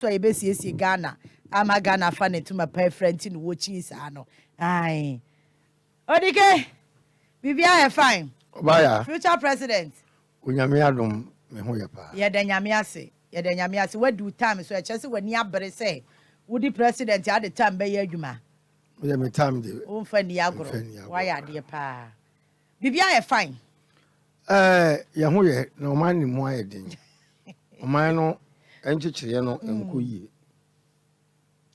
so ebesi Ghana ama Ghana fa ne tuma pa friend no watching sa no ai Odike bibia e fine Obaya future president unyame adom me ho ye pa ye da nyame ase wadu time so e chese wani abere say wudi president at the time be ye adwuma ye me time de o mfa ni agoro why ade pa bibia e fine ye ho ye na o man ni mo aye din o man no enchichire no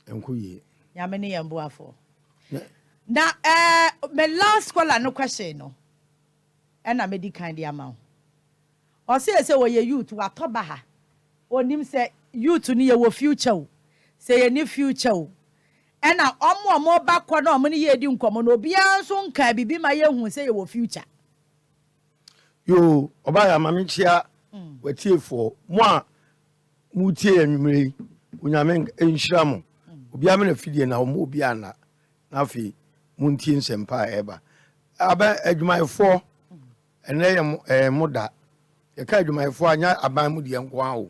enkoye nyame ne yembo afo na my last caller no question no na me di kind dey amount o say we youth wa toba ha onim say youth ni ye wo future o say ye ni future o na omo ba kwa na omo ni ye di nkomo no bia nso nka bibi ma ye hu say ye wo future yo Obaya mamichia wetiefo mo a mutie anwumre unyame enhyira mo obi ame na fidie na omo obi ana na afi muntie nsempa eba aba adwumayefo ene ye moda ye ka adwumayefo anya aban mu die nko awo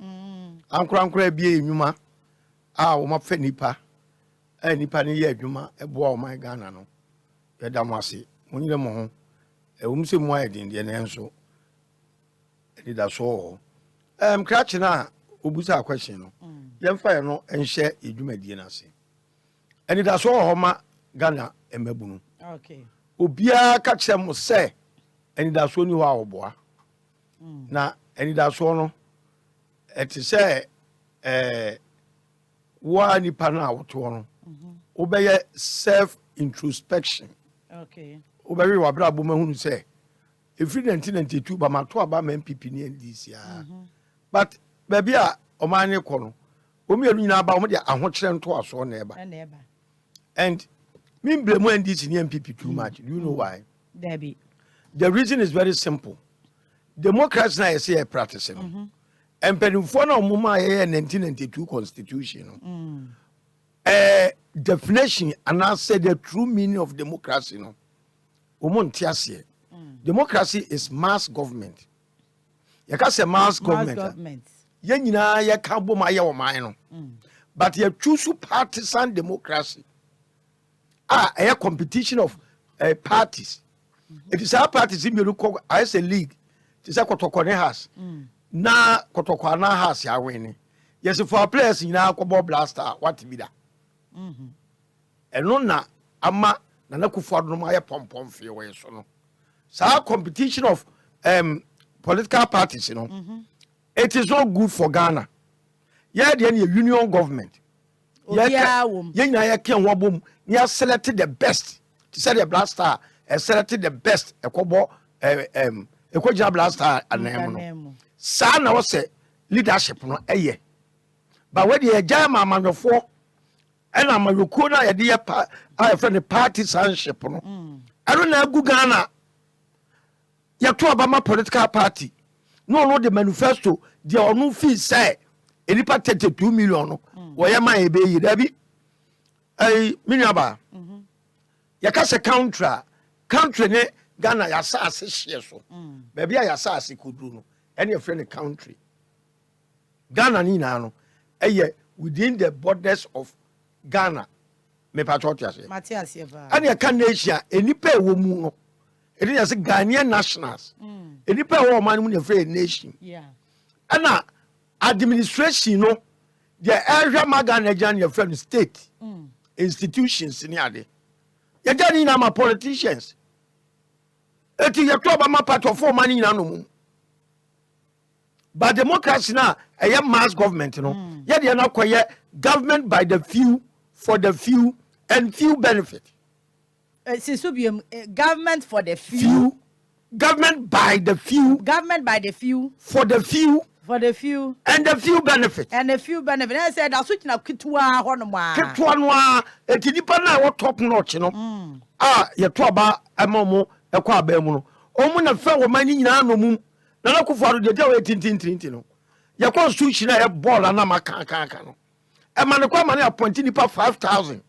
ankora bia enwuma a wo mafa nipa nipa ne ye adwuma eboa o man Ghana no ye da mo ase munyire mo ho wo mse mu ayedin de ne nso da so krachi na obusa question no yemfa ye no enhye edwumadie na ase eni da so ho ma Ghana emabunu okay obia ka kire mo se eni da so ni ho awoboa na eni da so no eti se wa ni pa na awoto no obeye self introspection okay obere wa bra bo mahunu se every 1992 ba mato aba MPP ni NDC but baby a o man ne ko no o mi enu nyina ba o de ahokere nto aso na eba and me blame NDC ni MPP too much. Do you know why? Debbie. The reason is very simple. Democrats na say practice no. And penufo na omuma ye 1992 constitution no. Definition and I say the true meaning of democracy no. Omontiase. Democracy is mass government. You can say mass government. Ye nyina ye ka bom aye o man no. But you choose partisan democracy. A competition of parties. It is our parties in you as a league. It is a Kotokone house. Na Kotokwana house ya winning. Yes, for our players in our Kobo Blaster, what be that? And no na ama na nakuford no my pom fee away so no. So our competition of political parties, you know, it is not good for Ghana. Yeah, the union government. Yeah, you can wabum. You selected the best. To say the blaster, selected the best. A kobo, a koja blaster, and Sana was a leadership, no, a but when you jam man of four, and I'm a Yukuna idea, I friend the partisanship, no. I don't know Ghana. You talk about my political party. No, the manifesto, the no fee say, any part 2 million. Why am I be Debbie? Miniaba. Yakasa country ne Ghana yasase share so. Baby yasase kudru no. Any friend country. Ghana ni na no. Within the borders of Ghana. Me patriotia say. Matthias Yeva. Any a Canada enipa wo mu no. It is Ghanaian nationals. Enipa wo man mu ne nation. Yeah. Ana administration no. The area Maganajan your friend state institutions in Yade. You're getting my politicians. It is your club my part of 4 money in no. But democracy now, a young mass government, you know. Yet you're not quite government by the few, for the few, and few benefit. Government for the few. Government by the few. Government by the few. For the few. For the few. And the few benefits. And the few benefits. I said, I'll switch now. Kitwa, Honoma. Kitwa, a Tidipana, what top notch, you know. Your trouble, a momo, a quabemuno. Omun a fellow mining no moon. Nanaku for the day 18. Your constitution, a ball and a macacano. A manacamani appointing 5,000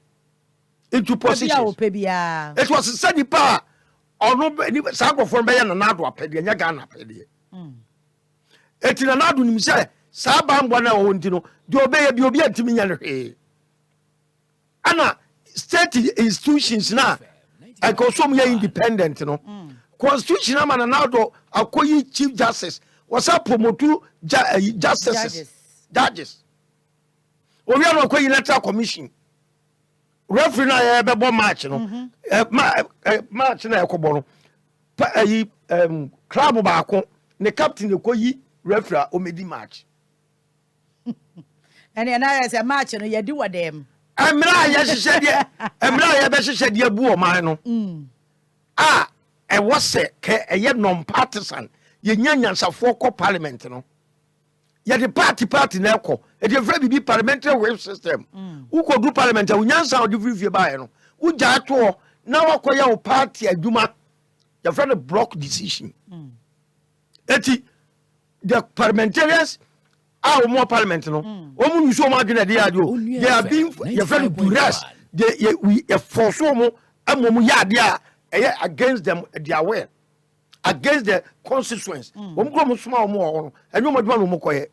into position. It was a sunny power. Or no, any sago for Bayan and Adwa Pedi and Yagana Pedi. Etina nadu ni mse sa bambo na wo ntino de obeye bi obi antimi nya no hwe ana state institutions na akosom ya independent no constitution ama na do akoyi chief justice wasa promote judges obi ano akoyi electoral commission referee na ya bebo match no match na yakobo no club baako ne captain akoyi referee o medi match and na ya say match no ye di wadem emra ya be hyehyɛ de abu o man no e wose ke eye non partisan ye nyanyansafo ko parliament no ye de party na ekɔ e de free bibi parliamentary wave system who ko do parliament a nyansa o de free bae no wo gya to na wakoya o party adwuma ye free the block decision eti the parliamentarians our more parliament no omu nso ma adwena de adio they are being your friend duress we force omu amomu yade a against them their will against the constituents omu kro mu suma omu o no enyo maduma no mu koye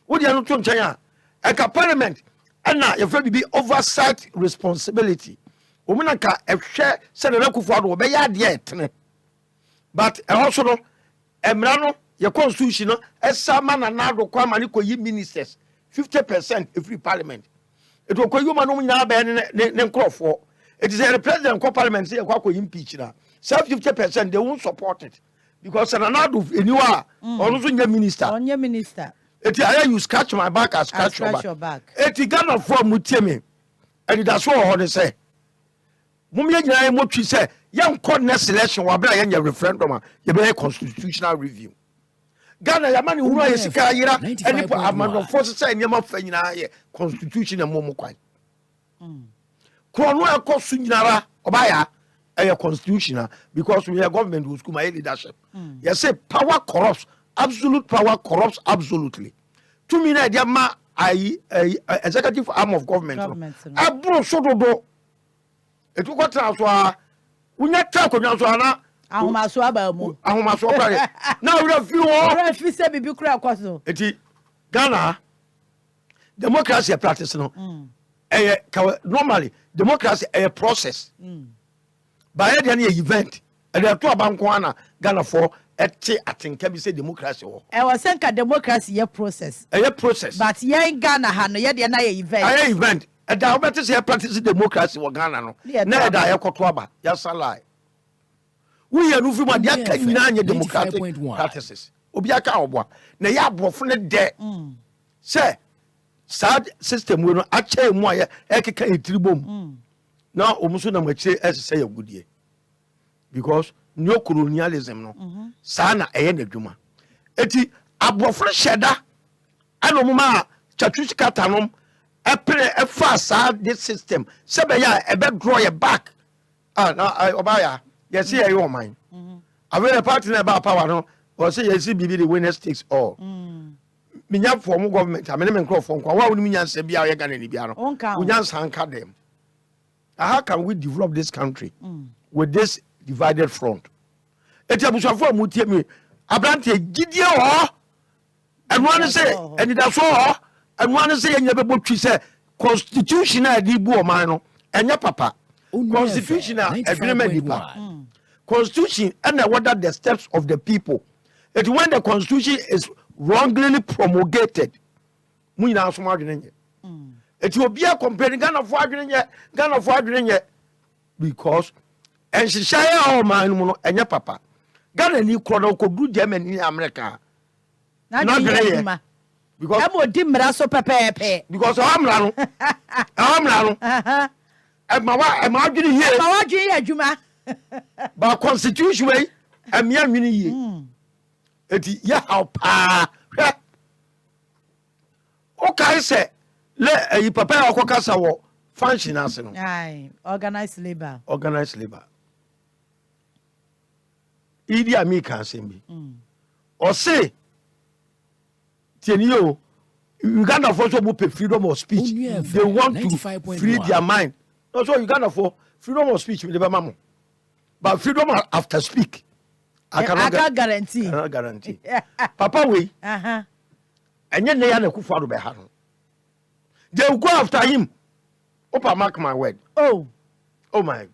wo dia no to nchen a ka parliament na your friend be oversight responsibility omu na ka ehwe se na kufu ado be yade etene but also no emra no your constitution no esama na nado kwa mani ko yi ministers 50% every parliament it will ko yuma no nyina ba ne nkrofo it is the president ko parliament say ko impeach na 50% they won't support it because na nado eniwa onu so nya minister it I you scratch my back as scratch your back it Ghana for mutiemi and that's what ho say mum ye nyina mo twi say yan ko next election wa bra yan referendum a ye be constitutional review Ghana yamani huru ya sika yira eni po amano force say nyama fa nyina ye constitution mo kwan krono ekosu nyinara obaya a constitutional because we are government who school my leadership you say power corrupts absolute power corrupts absolutely to me na dia ma executive arm of government abro sododo etu ko transfer unya ta ko nyanso ana ahomaso aba mu ahomaso kware na we fi wo fi se bibi kura kwaso eti Ghana democracy practice no normally democracy a process by the event and the to abanko ana Ghana for eti atenka bi say democracy wo e was senka democracy ye process but ye in Ghana ha no ye de na ye event and da obeti say practice democracy wo Ghana no na da ye koto aba ya salai we are moving my dear can democratic practices. Obiaka obwa. Na ya brofne de. Say sad system we no ache mu aye ekeka etiribom. Na omuso na mache say ya goodie. Because neo colonialism no. Sa na eye na dwuma. Eti abrofne sheda ana omuma chatuchi katanom epre efa sa this system. Sebe ya ebe draw your back. Na obaya yes, see your mind. I will a partner about power no or say yes, be the winner takes all. Minya form government, I mean, from why would me say be our Ghana Biano? We just anchor them. How can we develop this country with this divided front? It's a bushafo mutiemi. Abrante Gidio and one say, and that's all, and one say, and you have a say constitutional dibu mano, and your papa. Constitutional agreement constitution and what are the steps of the people. It when the constitution is wrongly promulgated muina so madwene it will be a comparing Ghana for adwene because and she share all man no enya papa Ghana ni kro ko do Germany in America na because amo di mra so pepepe because amra no ma adwene here adwuma ba constitution way amia nwini ye eti ya how pa o kai se le papa akoka sa wo function ase no ai organized labor Idi Amin kan sembi o say tienio Uganda for so be freedom of speech they want to free their mind no so Uganda for freedom of speech with the mama but freedom after speak I cannot guarantee. Papa we enye ne ya na Akufo-Addo be ha no. They will go after him. Opa, mark my word. Oh my,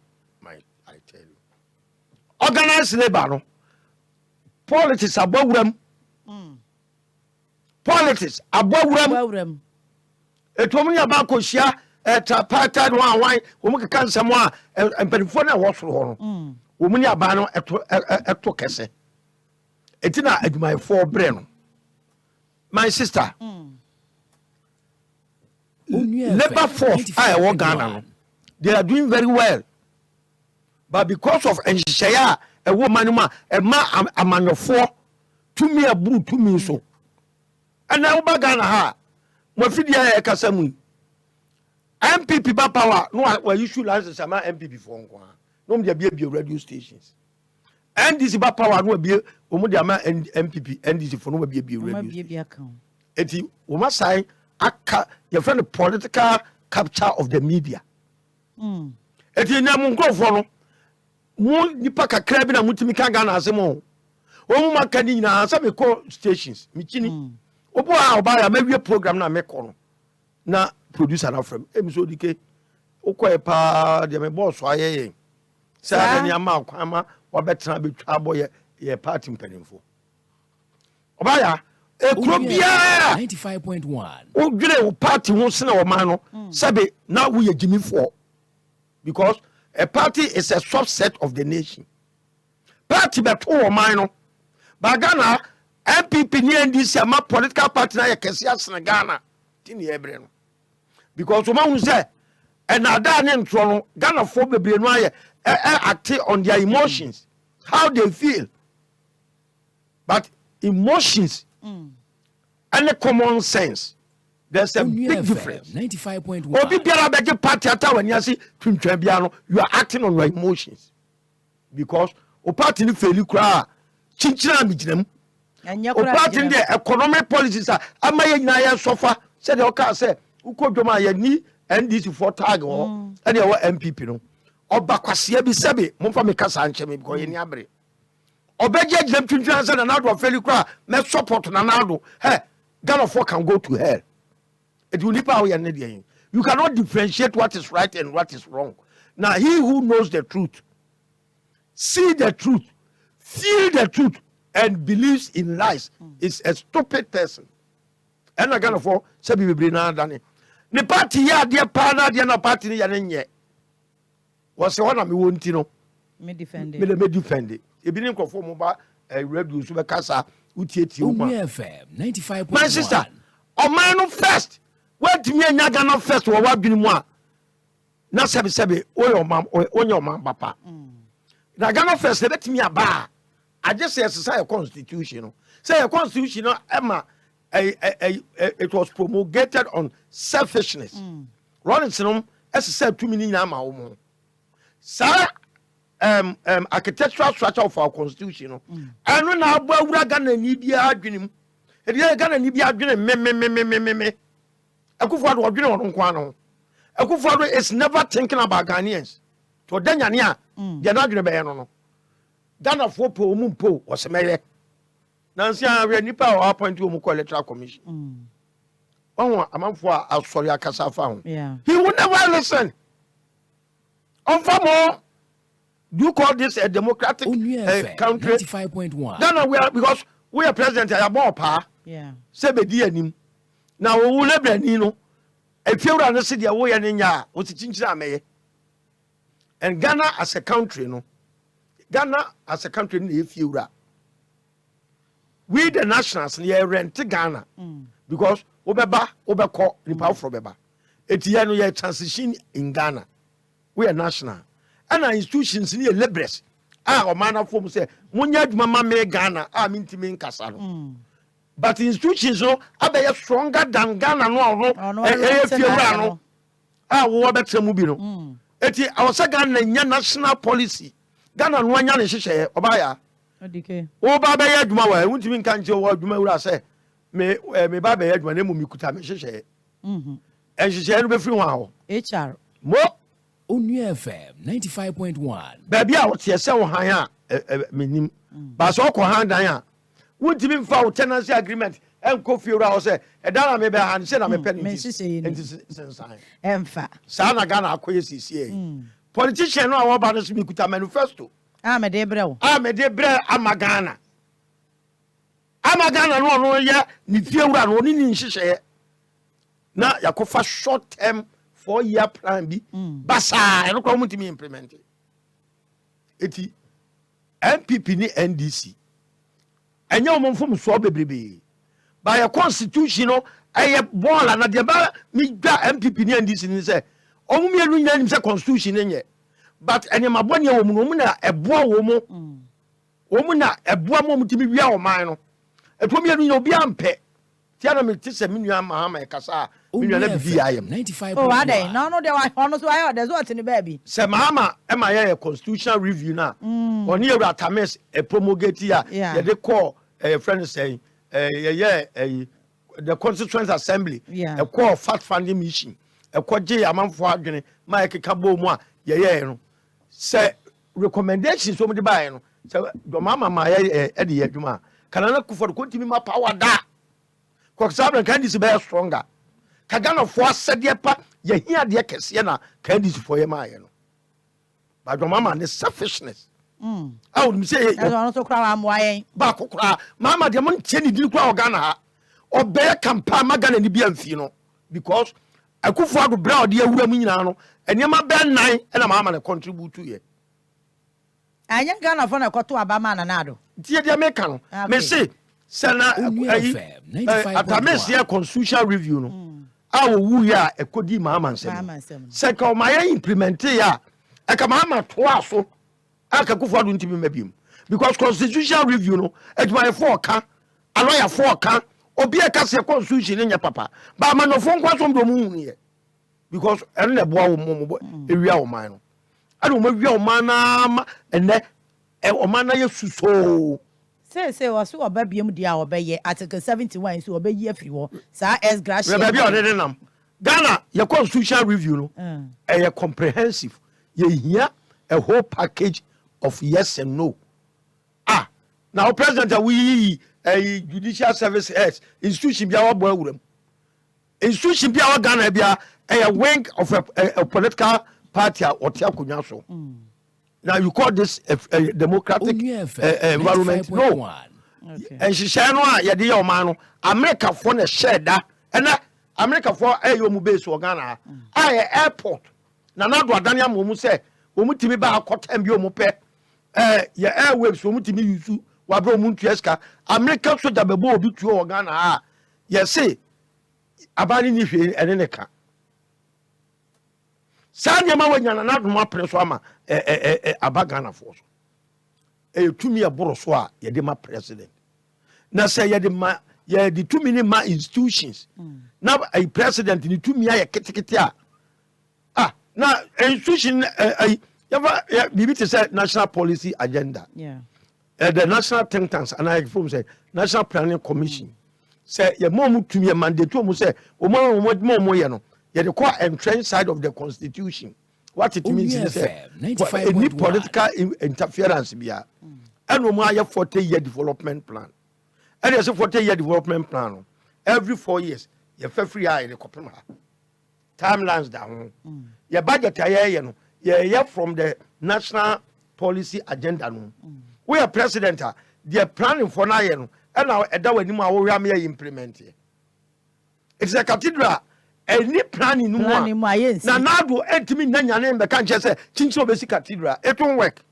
I tell you. Organized labor no. Politics abowuram. Politics abowuram. Etomuni abako shia party no anwan wo mu keka nsɛm a mpanimfo na wɔ soro hɔ no. Wo mu ni aba no ɛto kɛse. Eti na adwumayɛfo brɛ no. My sister. Labor force I work Ghana. They are doing very well. But because of Enshaya, a woman, a man, a man of 4, 2 me a brew 2 me so. And now Bagana ha, Mofidia Kasamu. MPP power, no, well, you should answer some MPP for no, there be radio stations. And this power no be Omudiama and MPP, and this for no be radio. Eti, we must say, your friend the political capture of the media. Eti na mu nkrofo no mu nipa kakra bi na mutimi ka Ghana asemo o mu maka ni na asa me call stations mi kini obo a oba ya mawie program na me call no na producer na from Emso Odike okoye pa de me boss aye sa ni ama kwama wabetra betwa boye ye party mpanimfo oba ya Ekrobia 95.1. O dwere o party ho sene o man no sabe na wo ye Jimmy for because a party is a subset of the nation. Party beto o man no ba Ghana MPP ni NDC ama political party na ye kese asene Ghana tini ebre no because o man hu say enada ne ntro no Ghana for bebre no aye act on their emotions how they feel but emotions and the common sense. There's a big difference. 95.1. Obi biara beje party ata when you see twintwan bia no you are acting on your emotions because o party ni fail kra chinchina mijinam o party ni economic policies ama ye nyina ye sofa said the oka say ukodwoma ye ni NDC for tag o and the MPP no oba kwase bi sebe momfa me kasa anche me because ye ni abre obeje jam twintwan say na nado fail kra me support na nado hey Ghana for can go to hell. It will nip out your. You cannot differentiate what is right and what is wrong. Now, he who knows the truth, see the truth, feel the truth, and believes in lies is a stupid person. And I Ghana for Sabi Brina Dani. The party ya dear partner, dear party ya was the one I won't know. Me defend it. Me defend it. It didn't conform about a review super casa. FM 95.1. My sister, o man first. What me nya Ghana first wo wadwini mu a. Na sebe o your man papa. Na Ghana first e betimi aba. I just say exercise a constitution. Say a constitution Emma it was promulgated on selfishness. Ronaldson exercise 2 minutes na ma wo mo. Sir architectural structure of our constitution and na abawura Ghana ni bia adwenem e dey Ghana ni bia adwene me Akufo-Addo adwene on nkwa no Akufo-Addo is never thinking about Ghanaians to danyane a dey na adwene be no Ghana for po mu po osemeye nansi a nipa o appoint o mu ko electoral commission amanfo a asori akasa fa ho he will never listen on famo. Do you call this a democratic country? 95.1. Ghana we are because we are president I am power. Yeah. Sebedi anim. Now we will never ni no. E fiura no se dia wo ye nya o ti chinchira ameye. And Ghana as a country no. Ghana as a country na e fiura. We the nationals na rent Ghana because obeko nipa from beba. Etiye no ye transition in Ghana. We are national. And our institutions in liberals. O man of form say, Munya Mama me Ghana, mintimin Casano. But institutions are stronger than Ghana, no, what better Mubino. Eti, our second national policy. Ghana, one yan is a Obaya. Oh, Baba Edma, I won't even can't you what you say. Me Baba Edma, Mumikuta, and she said, every one. HR. More. Onua FM 95.1. Baby, I would say so higher, minim. But so hand. Would you mean for tenancy agreement? and coffee or say, a dana maybe and send a penny. Emfa. Sana Ghana CCA. Politician no about to speak with a manifesto. I'm a debra. I'm a debra, I'm a Ghana. I'm a Ghana, no, yeah, ni fear one in share. Now, Yakofa short term 4-year plan B. Basa, I don't come to me implemented. Eti MPP ni NDC. Enye omfom so bebrebe. By a constitution no eye ball na de ba mi gba MPP ni NDC ni say omu mienu nya nim say constitution enye. But enye mabone wo mu no mu na eboa wo mu. Wo mu na eboa mo mutimi wia wo man no. Eto mienu nya obi ampe. Tia na me tise me nua mahama e kasa me nua na bibi ayem. 95. Oh, Addai, no dey ono so ayo there's what in the baby. Se mahama e ma ye constitutional review na. Oni ewra tames e promulgate ya ye de call friend saying the constituent assembly a call fact finding mission a kwaje amanfo adwene ma ekeka bo mu a ye no say recommendations so me buy no say do mama ma ye e de adwuma kana na kufo kontimi ma power da ko sabran candidates be stronger kagana fo asede pa ye hia de kese na candidates fo ye ma ye no but do mama ne selfishness I would say, I don't know, cry. I'm why back cry. Mamma, the money Chenny did cry Ghana or bear campa Magan and the Bianfino because I could for the brow, dear Wominano, and Yama bear 9 and a mamma contribute to you. I ain't gonna phone a cotto Abama and Nado. Dear American, may say, Sana at a mess here constitutional review. No, I will woo ya a codi mamma. Second, my implement ya a camama twice. Aka kufa do ntimi mabiem because constitutional review no adwai for ka lawyer for ka obi e ka se constitution nya papa ba ma no fon kwaso ndo mu hu because ene na boa wo mo ewia wo man no ade mo wia wo man na ma ene o man na yesuso say was so obabiem dia obeye article 71 so obeyi afiri wo sa s gracia baby o de nam Ghana your constitutional review no e comprehensive ye hia a whole package of yes and no. Now President we judicial service heads institution be our boy with them. Institution be our Ghana be a wing of a political party or Tiakunyaso. Now you call this a democratic environment? No. And she said no, ya dear man, America for a share that and America for a yomu base or Ghana. Airport. Now not what Daniel Mumu say. Omutimi ba akotem bi omupe ya airwaves omutimi yusu wa bro muntu eska America so da bebo obi tuo Ghana a ye say abani ni hwe ene ne ka sanya ma wanya na do apre so ama abagana fo so tumi e boro so a ye de ma president na say ye de ma ye de tumi ni ma institutions na a president ni tumi ya ketekete a now, institution, BBT said national policy agenda. Yeah. The national think tanks, and I from say national planning commission. Say, your mom to me a mandate to say, more, you the core entrenched side of the constitution. What it means is say, any political interference be and no more 40-year development plan. And there's a 40-year development plan. Every 4 years, you feel free eye in the Copima. Timelines down. Your budget yeah from the national policy agenda no. We are president they are planning for now and now edawa ni ma we am implement it. It's a cathedral any planning no na do entimi nanya na be kan say chinchi obesi cathedral it won't work.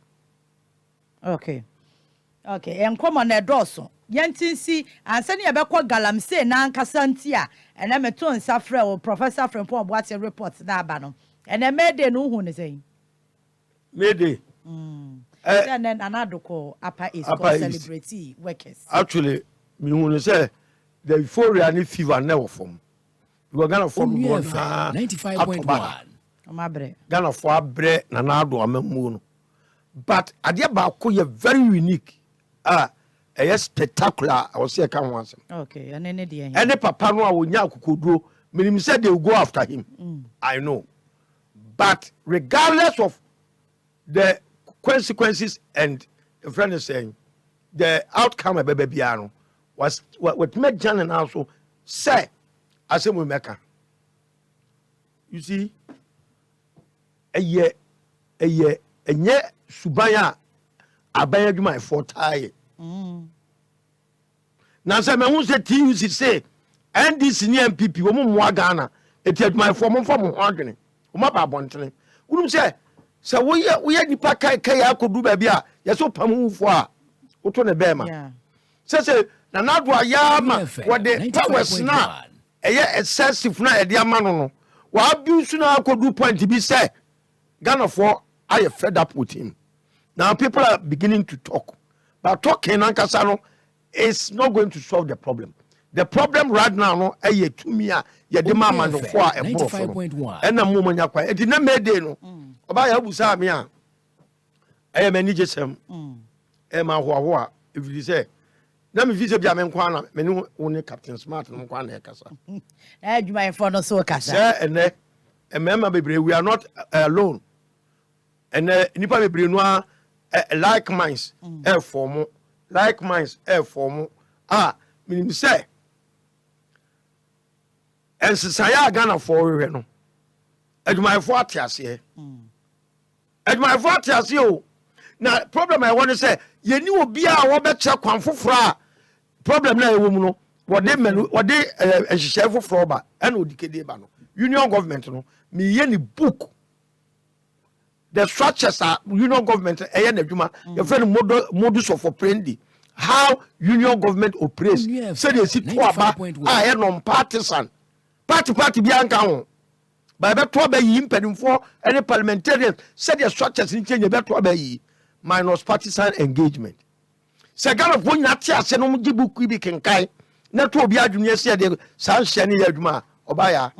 Okay enkomo na edoso yentinsi ansani ebekọ galamsey na ankasa ntia ene meto nsafre o professor Frempong Obuate report na aba no ene mede no hu ne say mede then another call upper is for celebrity workers actually me hu say the euphoria ni fever na from we gonna from 95.1 amabre Ghana for abre na na do amamu no but ade ba ko ye very unique a spectacular I was say can once okay and any papa no a wonya kokoduro minim say they will go after him I know but regardless of the consequences and the friend is saying the outcome of baby piano was what met Jan and also say as a meka. You see, a year subaya abaya my forte. Now say me who say TUC say and this near MPP wo mo Ghana it had my form hardwene wo ma ba bontene wonu say we nipa kai akodu ba bia ye so pamufo a wo to ne bema say na do ya ma what the powers na excessive na e dia ma no wa abuse na akodu point bi say Ghana for I fed up with him. Now people are beginning to talk, but talking no is not going to solve the problem. The problem right now no eye tumia ye de mama no for a bro and na mo nya kwa e di na mede no oba ya busa me a eye mani jesem e ma ho a if you say na me visa bia me nkwa na me ne woni Captain Smart no nkwa na e kasa adwuma for no so kasa say ene e mema bebre we are not alone and nipa bebre no like minds form like minds form meaning say and society Ghana for we no adwuma for atiase adwuma for atiase o na problem I want to say ye ni obi a wo be che kwan foforo problem na ewo mu no wode menu wode ehihye foforo ba and Odike de ba no union government no me ye ni book the structures are union government na adwuma your friend modus of operandi how union government operates say they sit to aba non partisan party bi anka ho ba be to ba yi mpanimfo any parliamentarians say the structures in change be to ba yi minus partisan engagement say Ghana for nya tia se no mji buku bi kenkai na to obi adwune se de san hye ne adwuma obaya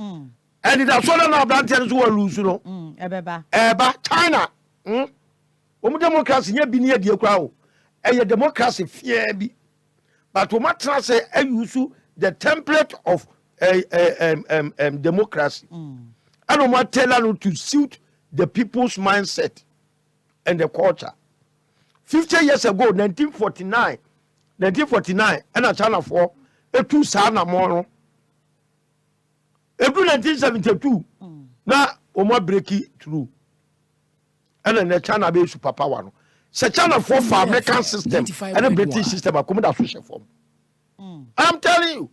and it has so na branches who lose no eba China democracy nya bi ne die kra o democracy fear bi but we must say use the template of democracy and we must tell them to suit the people's mindset and the culture. 50 years ago 1949 and a China for a two sana mono every 1972 na omo breaki through and then the China be superpower no se China for American system and a British system akomoda social form. I'm telling you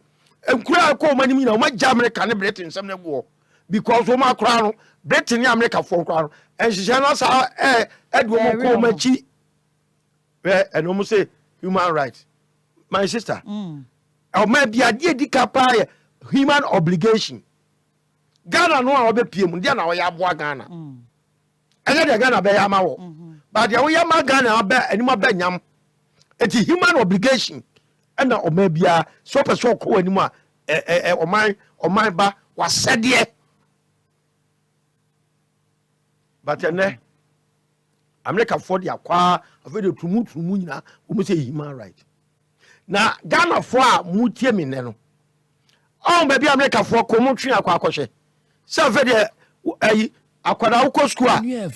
enkura ko mani na o ma America ne Britain sem ne go because o ma kra no Britain and America for kra no and she na sa do mo ko machi and almost say human rights my sister o ma bia de dikapa human obligation Ghana no a obepiem dia na o ya boa Ghana ene de Ghana be ya ma wo but dia we ya ma Ghana be anima be nyam it is human obligation and o ma bia so person ko anima o man ba wasede but ene America for dia kwa afede tumu nyina o mo say human right na Ghana for a mu tie me ne no on baby America for ko mo twa akwa akɔhwe se afede akwada uko school ye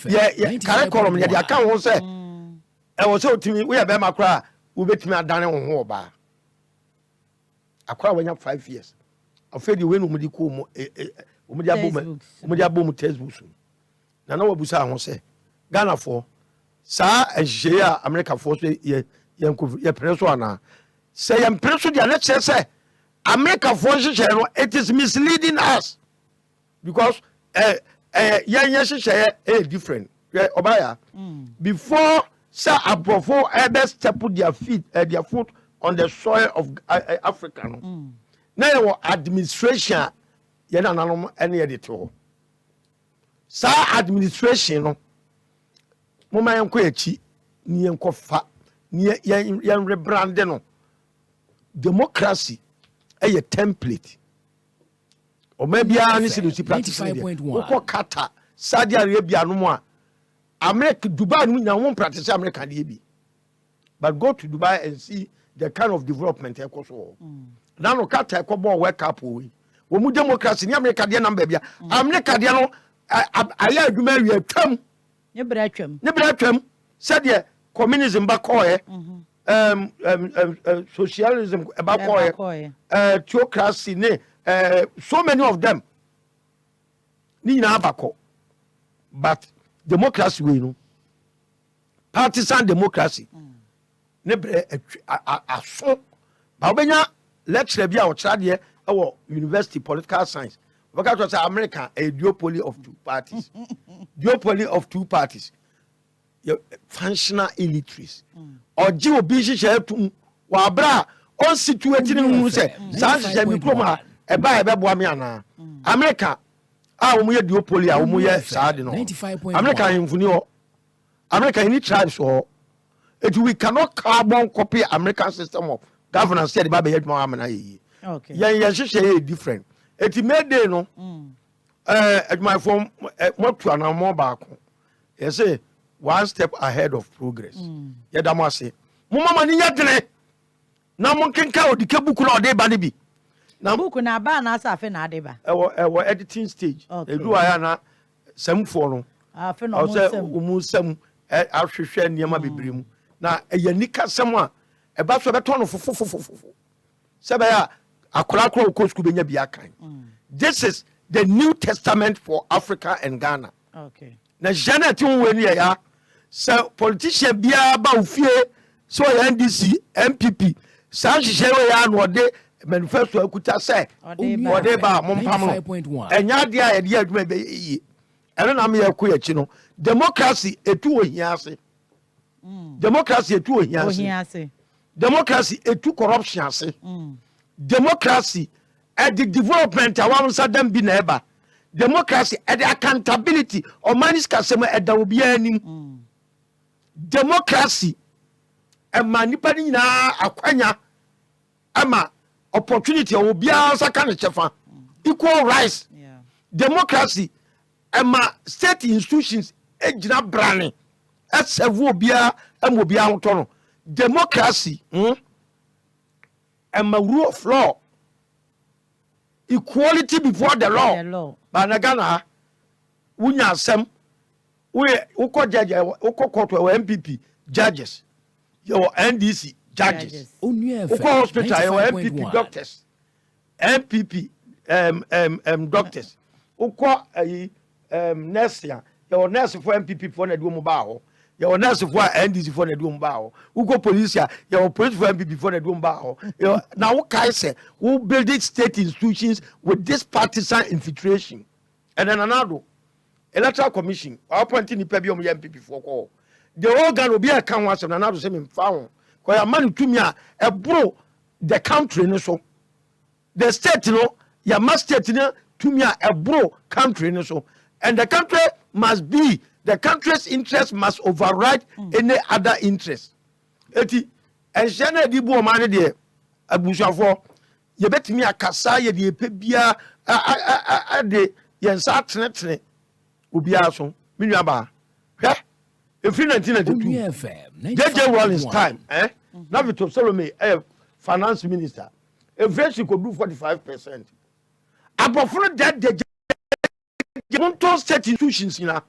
curriculum ye de aka ho se e wo se otimi we be makra wo betimi adane ho ba akwa wanya 5 years afede we no mudi ko mo omudi abom textbooks na wabusa ho se Ghana for sa ehye a America for so ye preso ana say ye preso dia na che say America for hye no it is misleading us because different obaya before say abrofo step their foot on the soil of Africa no na your administration ye na nanom ene ye de to sa administration no moma yenko yachi ni yenko fa ni yen rebrand no democracy a template o mabia ni silusi practice ko kata Saudi Arabia no mo America Dubai no nya won practice America dey bi but go to Dubai and see the kind of development e ko so na no kata e ko bo work up we mu democracy ni America dey number bia America dey no aya adwuma wi atwam ne bra twam said communism ba ko socialism theocracy so many of them ni nyinaa abakɔ but democracy wey no partisan democracy ne brɛ aso ba wobɛnya lecturer bi a ɔkyerɛ deɛ ɛwɔ university political science wɔka kyerɛ sɛ America a duopoly of two parties duopoly of two parties functional illiteracy ɔgye obi hyehyɛ atum wɔ abra on situate ne hu sɛ saa hyehyɛ mi kurom a ɛba ɛbɛboa me anaa America a wɔn yɛ duopoly a wɔn yɛ saa de no America ahemfoni hɔ America any tribes hɔ it we cannot carbon copy American system of governance yɛ de ba bɛyɛ adwuma amena yɛ yɛn hyehyɛ yɛ different eti May Day no adwumayɛfoɔ motu anammɔ baako yɛ sɛ one step ahead of progress yɛda mo ase mo mama ni nyɛ dene na mo nkenka Odike buku na ɔde ba ne bi na buku na ba na asa afi na ade ba ɛwɔ editing stage edu aya na samfoɔ no afi na ɔmo sam ahwehwɛ nneɛma bebree mu na ɛyɛ nika sɛm a ɛba so ɛbɛtɔ no fofofofofo sɛ bɛyɛ akora kora okɔ school bɛnya bi akan this is the New Testament for Africa and Ghana na Janet woni ya sɛ politician biara ba ofie so NDC MPP saa hyehyɛ we ya no ɔde manifesto akuta sɛ ɔde ba mompam no ɛnya de a yɛde adwuma bɛ yie ɛno na me yɛkɔ yɛkyi no democracy etu ohia ase democracy etu ohia ase democracy etu corruption ase democracy at the development awam sadam bi na eba democracy at the accountability or manis kasema at the obianim democracy nipa ni nyinaa akwanya ama opportunity obia saka ne chefa equal rights democracy state institutions ejina brane asevu obia amobia hoto no democracy rule of law equality before the law but na Ghana wunya asem we ukọ judge ukọ court we MPP judges your NDC judges ukọ hospital your MPP doctors MPP doctors ukọ nurse your nurse for MPP for na duo ba ho your nurse for NDC for na duo ba ho ukọ police your police for MPP for na duo ba ho na wo kai say we build state institutions with this partisan infiltration and then another electoral commission appointing the pebi MPP for call the organ will be a can once and another same found because a man to me a bro the country no so the state no ya must state no to me a bro country no so and the country must be the country's interest must override any other interest eti enshana di bu man de abusuafo ye betimi akasa ye de pebia de yensa tenetene obia so menua ba hwe efri 1992 JJ Rawlings time na Victor Solomon finance minister every she could do 45% abofro that the Monto state institutions na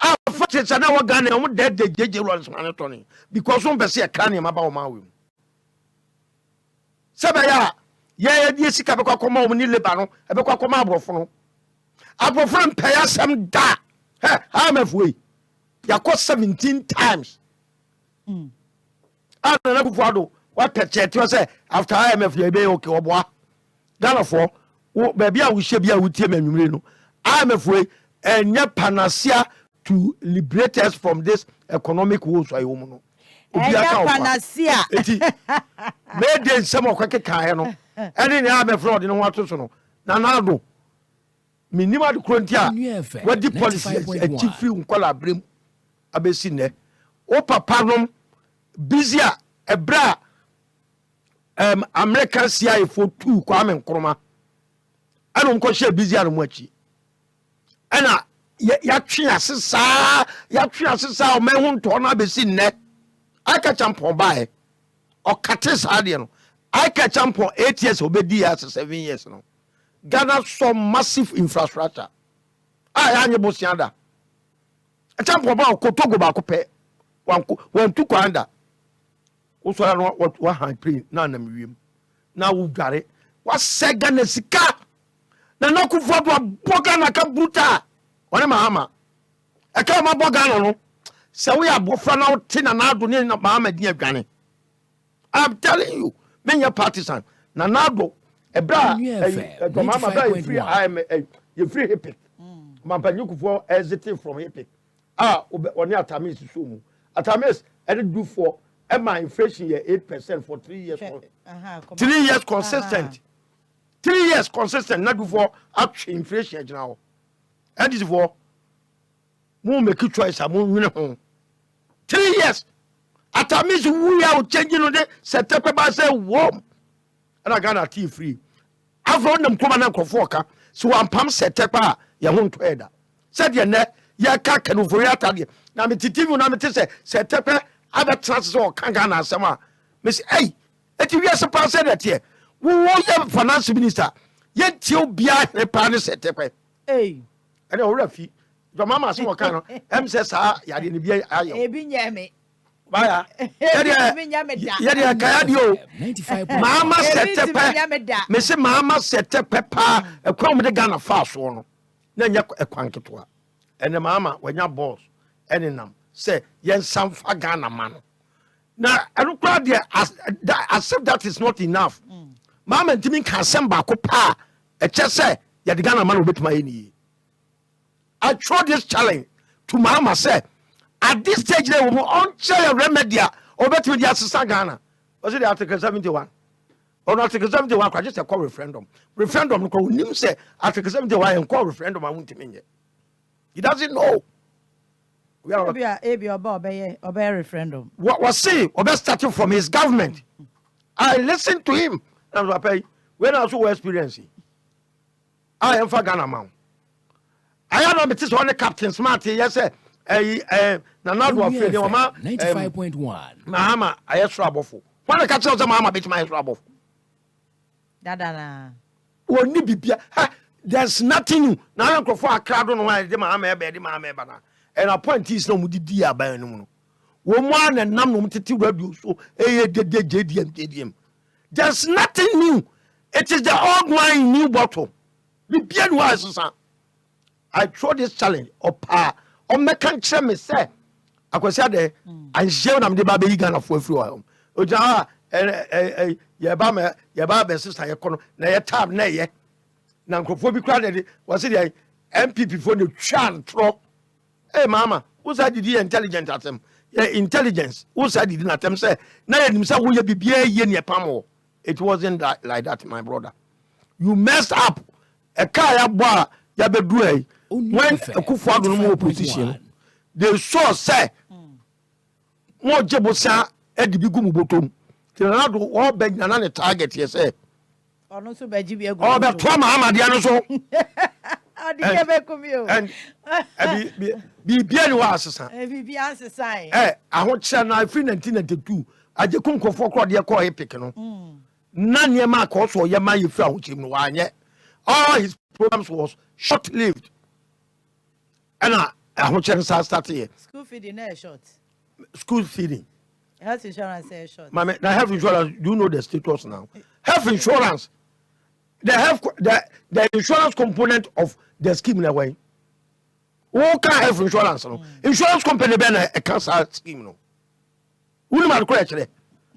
after say na wa Ghana o dead the JJ Rawlings man tony because on be say kan e maba o ma we sebaya ye die sika be kwakoma o ni leba no e be kwakoma abrofo no abrofo mpaya sam da how mafwe yakọ 17 times ana na kufuado what cheche say after IMF you be okay oboa Ghana for baby a wo hye bia wo tie manwumre no IMF we enye panacea to liberate us from this economic woes ayo mu no obi aka panacea eti me dey nsem okweke kan no ene ne IMF no de no wato so no na do minima de krontia what the policy achieve free unkola brem abesi ne o papa nom busy a bra American CIA for 2 Kwame Nkrumah anu nko she busy anu achi ana ya twe asesa o mehu nto na abesi ne aka champion bae o kate saade no aka champion 8 years obedi as 7 years no Ghana saw massive infrastructure ya nye bosianda champion ba ko togo ba ko pe wan tu kwanda Usora no what high pre na na wiem. Na wo dware. Wa sega na sika. Na nakufo do boga na ka bruta. One mahama. E ka ma boga no. Se we abofra na wote na ado ne na mahama din adwane. I'm telling you, me your partisan. Na nado ebra mama ba free you free epic. Mama nyukufo exiting from epic. Oni atamis so mu. Atamis do for inflation here 8% for 3 years. 3 years consistent. 3 years consistent. Not before actual inflation now. And this for more make choice. I'm win home. 3 years. Atamis we are changing on the set up by say warm. And I got a tea free. I've run them come and foka. So I'm pump set up. Ya won't head. Said your net. Ya can for your target. Now me titi na me say set up. Other chances or Kangana Sama. Miss A. That you are supposed to that here. We want your finance minister. Yet you be a partner set up. Hey. And already, your mamma saw kind of says, I didn't be a bin yammy. Baya. Yadia Kayadio. Mamma set up. Miss Mamma set up pepper, a crumb the gun of fast one. Then you a quankitua. And the mamma, when your boss, any num. Say yen some fagana man. Now I don't crowd there accept that is not enough. Mama and Timmy can send back pa a chest say ya the Ghana man will bet my any. I throw this challenge to Mama say at this stage they will on share remedia or bet with the assistant Ghana. Was it Article 71? Or Article 71 just a call referendum. Referendum no say Article 71 and call referendum I won't mean it. He doesn't know. We are a referendum. What was he? Obe starting from his government. I listened to him. When I was so experienced, I am for Ghana man. I am not this one Captain Smart. Yes, sir. Nanado of 95.1. Mahama, I have trouble for. When I catch the Mahama, bit my trouble. Dada. There's nothing new. Now I'm going for a crowd on why the Mahama bed, the Mahama banana. And appointees no mudi dia by no. Woman and nam titi radio so JDM. There's nothing new. It is the old wine new bottle. The beer was I throw this challenge up or make can me say Akwasi Addai and share them the baby Ghana for free. Oja yaba sister yakono na ye tab na ye na nkofo bi kra de was it MPP for the chan tro. Hey mama, who's that the intelligent at them? Yeah, intelligence. Who's that did not them say? Now himself will be ye pamo. It wasn't like that, my brother. You messed up. A car boy ya be do when a kufa no more position. They saw say more jebosa e di bigumu botom. Tinado all beg na target here say. Ono so be jibi ego. Oh be to Muhammad ya no so. And be bien was asesa. Be asesa. I want to na free 1992. Aje kunkofo kro de call epic no. Na niema ko so ye ma ye fra hochim no anye. All his programs was short lived. And I want to start here. School feeding is short. School feeding. Health insurance is short. Now health insurance, do you know the status now? Health insurance. The insurance component of the scheme in a way. Who can have insurance? No? Insurance company be a cancer scheme. No. Who man correct there?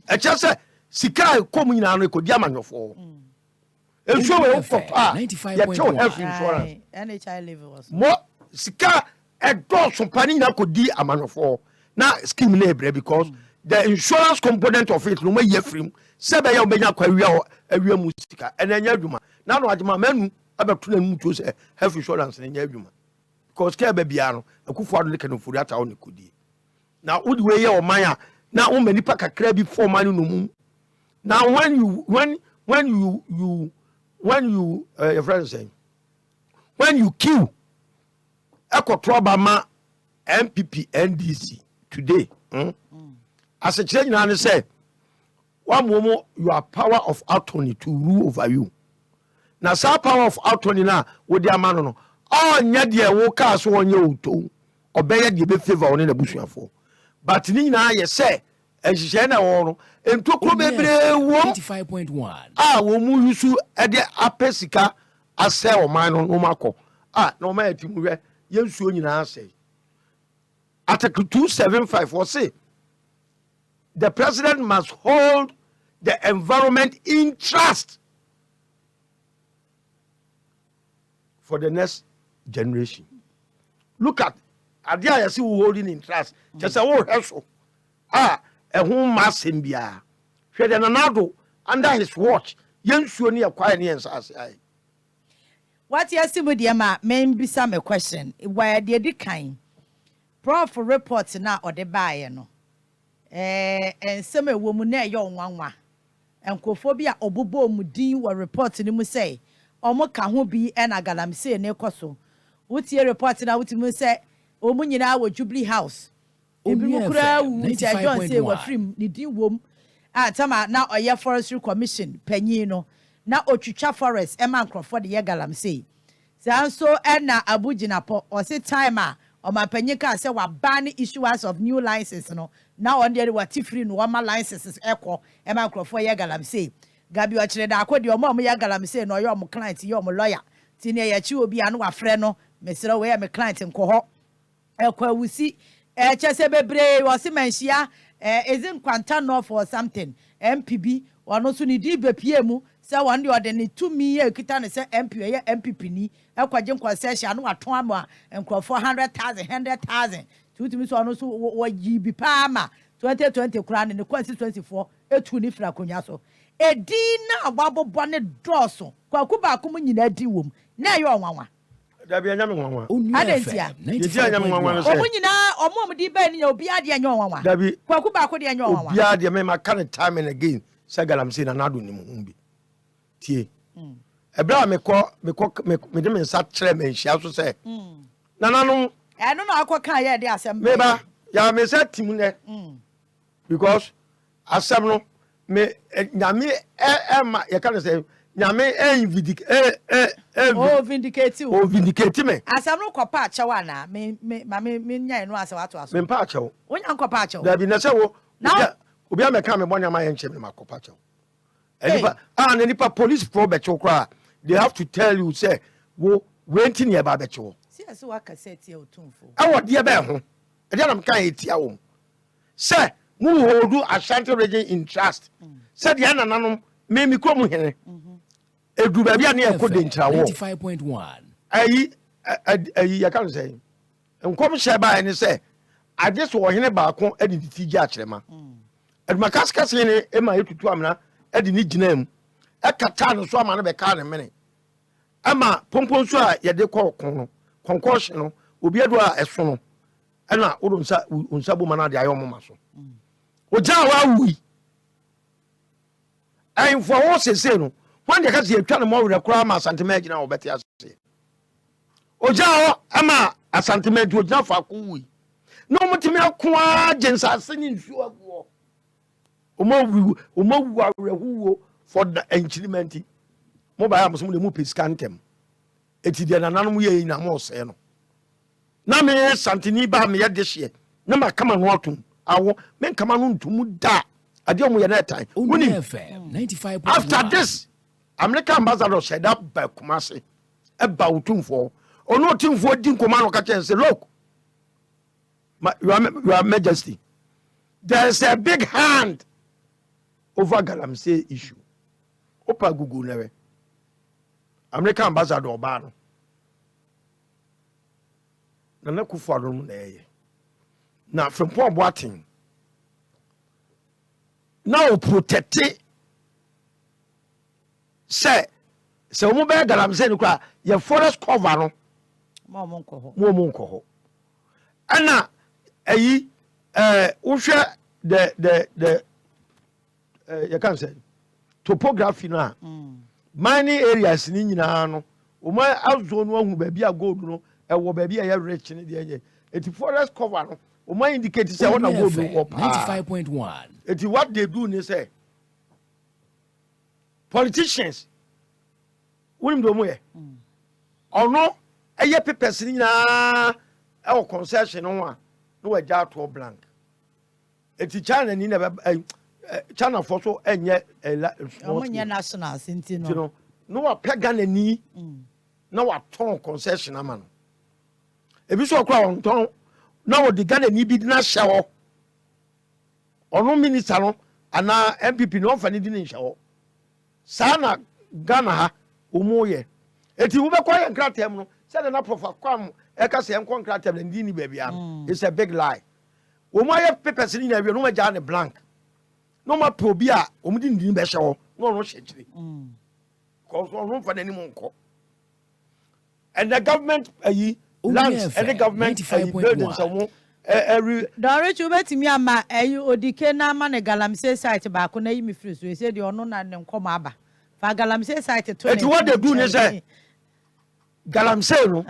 I just say sika come in and ko diamond for. Insure for pa. 95.1 health insurance. NHI level was. More sika a dog some pani na ko di amano for. Na scheme na bre because the insurance component of it no may ye free. Sebe ya obenya kwa awia musika enenya adwuma na no adwuma manu abetuna mu to say health insurance enenya adwuma because care be bia no akufo ado ne kanofuri ata wo ne kodi na wo de we ye o man a na wo manipa kakra bi for man no mu now when you your friend saying when you kill ekotroba ma MPP NDC today as a change na say one moment you have power of attorney to rule over you. Now, some power of attorney now with their man no. Oh, nya dia wo ka so onye uto. Obey the be favor on the bush for. But ni na ye say ehye na wo no entokro bebre wo 95.1 wo mu yusu e de apesika ase o man no makọ no ma atimu hwe yensuo nyina ase Article 275 will say the president must hold the environment in trust for the next generation. Look at Adia you see holding in trust. Just a whole hustle. A home massing bia. She the nanado under his watch. Yensuo ni acquire ni ensase. What you see with the ma maybe some question. Why the kind? Prof report na or the buyer no. And some woman na yo nwanwa. Enkophobia obobo mu din wa report ni mu say. Omo ka ho bi e na galamsey ne koso. Wutie report na wutimu say omu nyina wo Jubilee House. Ebi mu kura wu ti John say wa film ni din wom. Tama na oye Forestry Commission panyin no. Na otwitwa forest e man crofo de ye galamsey. Sanso e na abuginapo o say time a o ma panyin ka say wa ban issuance of new licenses no. Na on there wa tifri no ma licenses ekọ e man crofo ye galamsey. Gabi o kire da akodi o mo ye galamsey no yo mo client yo mo lawyer. Ti ne ya chi obi anu wa frɛ no mesere we me client nko ho ekwa wusi chese bebre wo se manhia ezin kwanta no for something MPB ono so ni di bepie mu se won de ode ne tumi ye kita ne se MP ye MPP ni ekwaje concession anu aton ama nkrofo 100,000 tutumi so ono so wo yi bi pa ama 2020 kura ne constituency etu ni fra konya so edi na agbabobọ ne dọọso kwaku ba akum nyina di wom na ye onwanwa Dabi anyame nwanwa. Adentia. Yedi anyame nwanwa no se. Omo nyina omo di ba ni obi ade anya onwanwa. Dabi. Kwaku ba ko de anya onwanwa. Obi ade me ma kan time and again. Say galamsey na nado ni mu bi. Tie. Ebra me de me nsa kyerɛ me nhia so sɛ. Nananom. No na akɔ kan ye de asɛm. Me ba ya me say tim ne. Because asɛm no me nyame ma ye kan say nyame vindicate me asam no kopa achewa na me nyai no ase wato aso me mpa achewo wonya kopa achewo da bi na se wo obi ameka me bonya ma ye nche me makopa achewo enipa na nipa police pro be chokra they have to tell you say wo wenti ne ba be chewo si ase wa cassette e otumfo e wo de be ho e de na mka etia wo say mu hold Ashanti region in trust say de nananom me mi krom hene edu ba bia na e ko de ntrawo 95.1 ayi ya kan say nkom hye ba ni say ade so ohene ba ko ade titigi a kyerema eduma kaskase ne e ma etutu amna ade ni ginam e kata no so ama no be ka ne mene ama pompon so a ye de ko kon no concussion no obi adu a eso no e na wo nsa bo mana de ayo mo maso oja wa wi ai for wo sese no when they can see a trying more require my sentiment now, bet yes. Oja ama a sentiment would not for cool. No mutimia qua gens are singing sure. Umo for the enchilment. Mobile Amazon Mupis cantem. It is an animal in a more seno. Name Santini ba me this year. Number come on walking. I will men come on to muda. I don't know that time. 95.1 After this. American ambassador said up by Kumasi about Tumfo or no Tumfo Din Commando Catch and say, look, Your Majesty, there's a big hand over Galamsey issue. Opa Google never. American ambassador Obano. Nana Kufarum there. Now from Port Boating. Now protect say omo be galamsey no kra ye forest cover no mo monko ho ana ayi wo hwe the you can say topography no mining areas ni nyina no omo azo no ahu ba bia gold no e wo ba bia ye rich ni de ye eti forest cover no omo indicate say wona gold no 95.1 eti what they do ni say politicians wonim do mo ye ono eye papers ni na e o concession no a no wa ja to blank eti China ni na China for so enye omunye national sentino no wa pega ni na wa ton concession ama no ebi so okra won ton na wo de Ghana ni bi na hye ono minister no ana MPP no fa ni di ni hye sana Ghana ha omoye eti wo be kwa ye nkratem no se na profa kwam e ka se enko nkratem na ndi ni ba bia it's a big lie wo mo ye papers ni na wi no ma ja ne blank no ma probi a o mu di ndi be hye wo no no hye kire ko so no fa na ni mo nko and the government lands and the government buildings so every Dore chu betimi ama Odike na ama ne galamsey site ba ko na yi me free so e say de ono na ne nkom aba fa galamsey site to ne what they do ne say galamsey no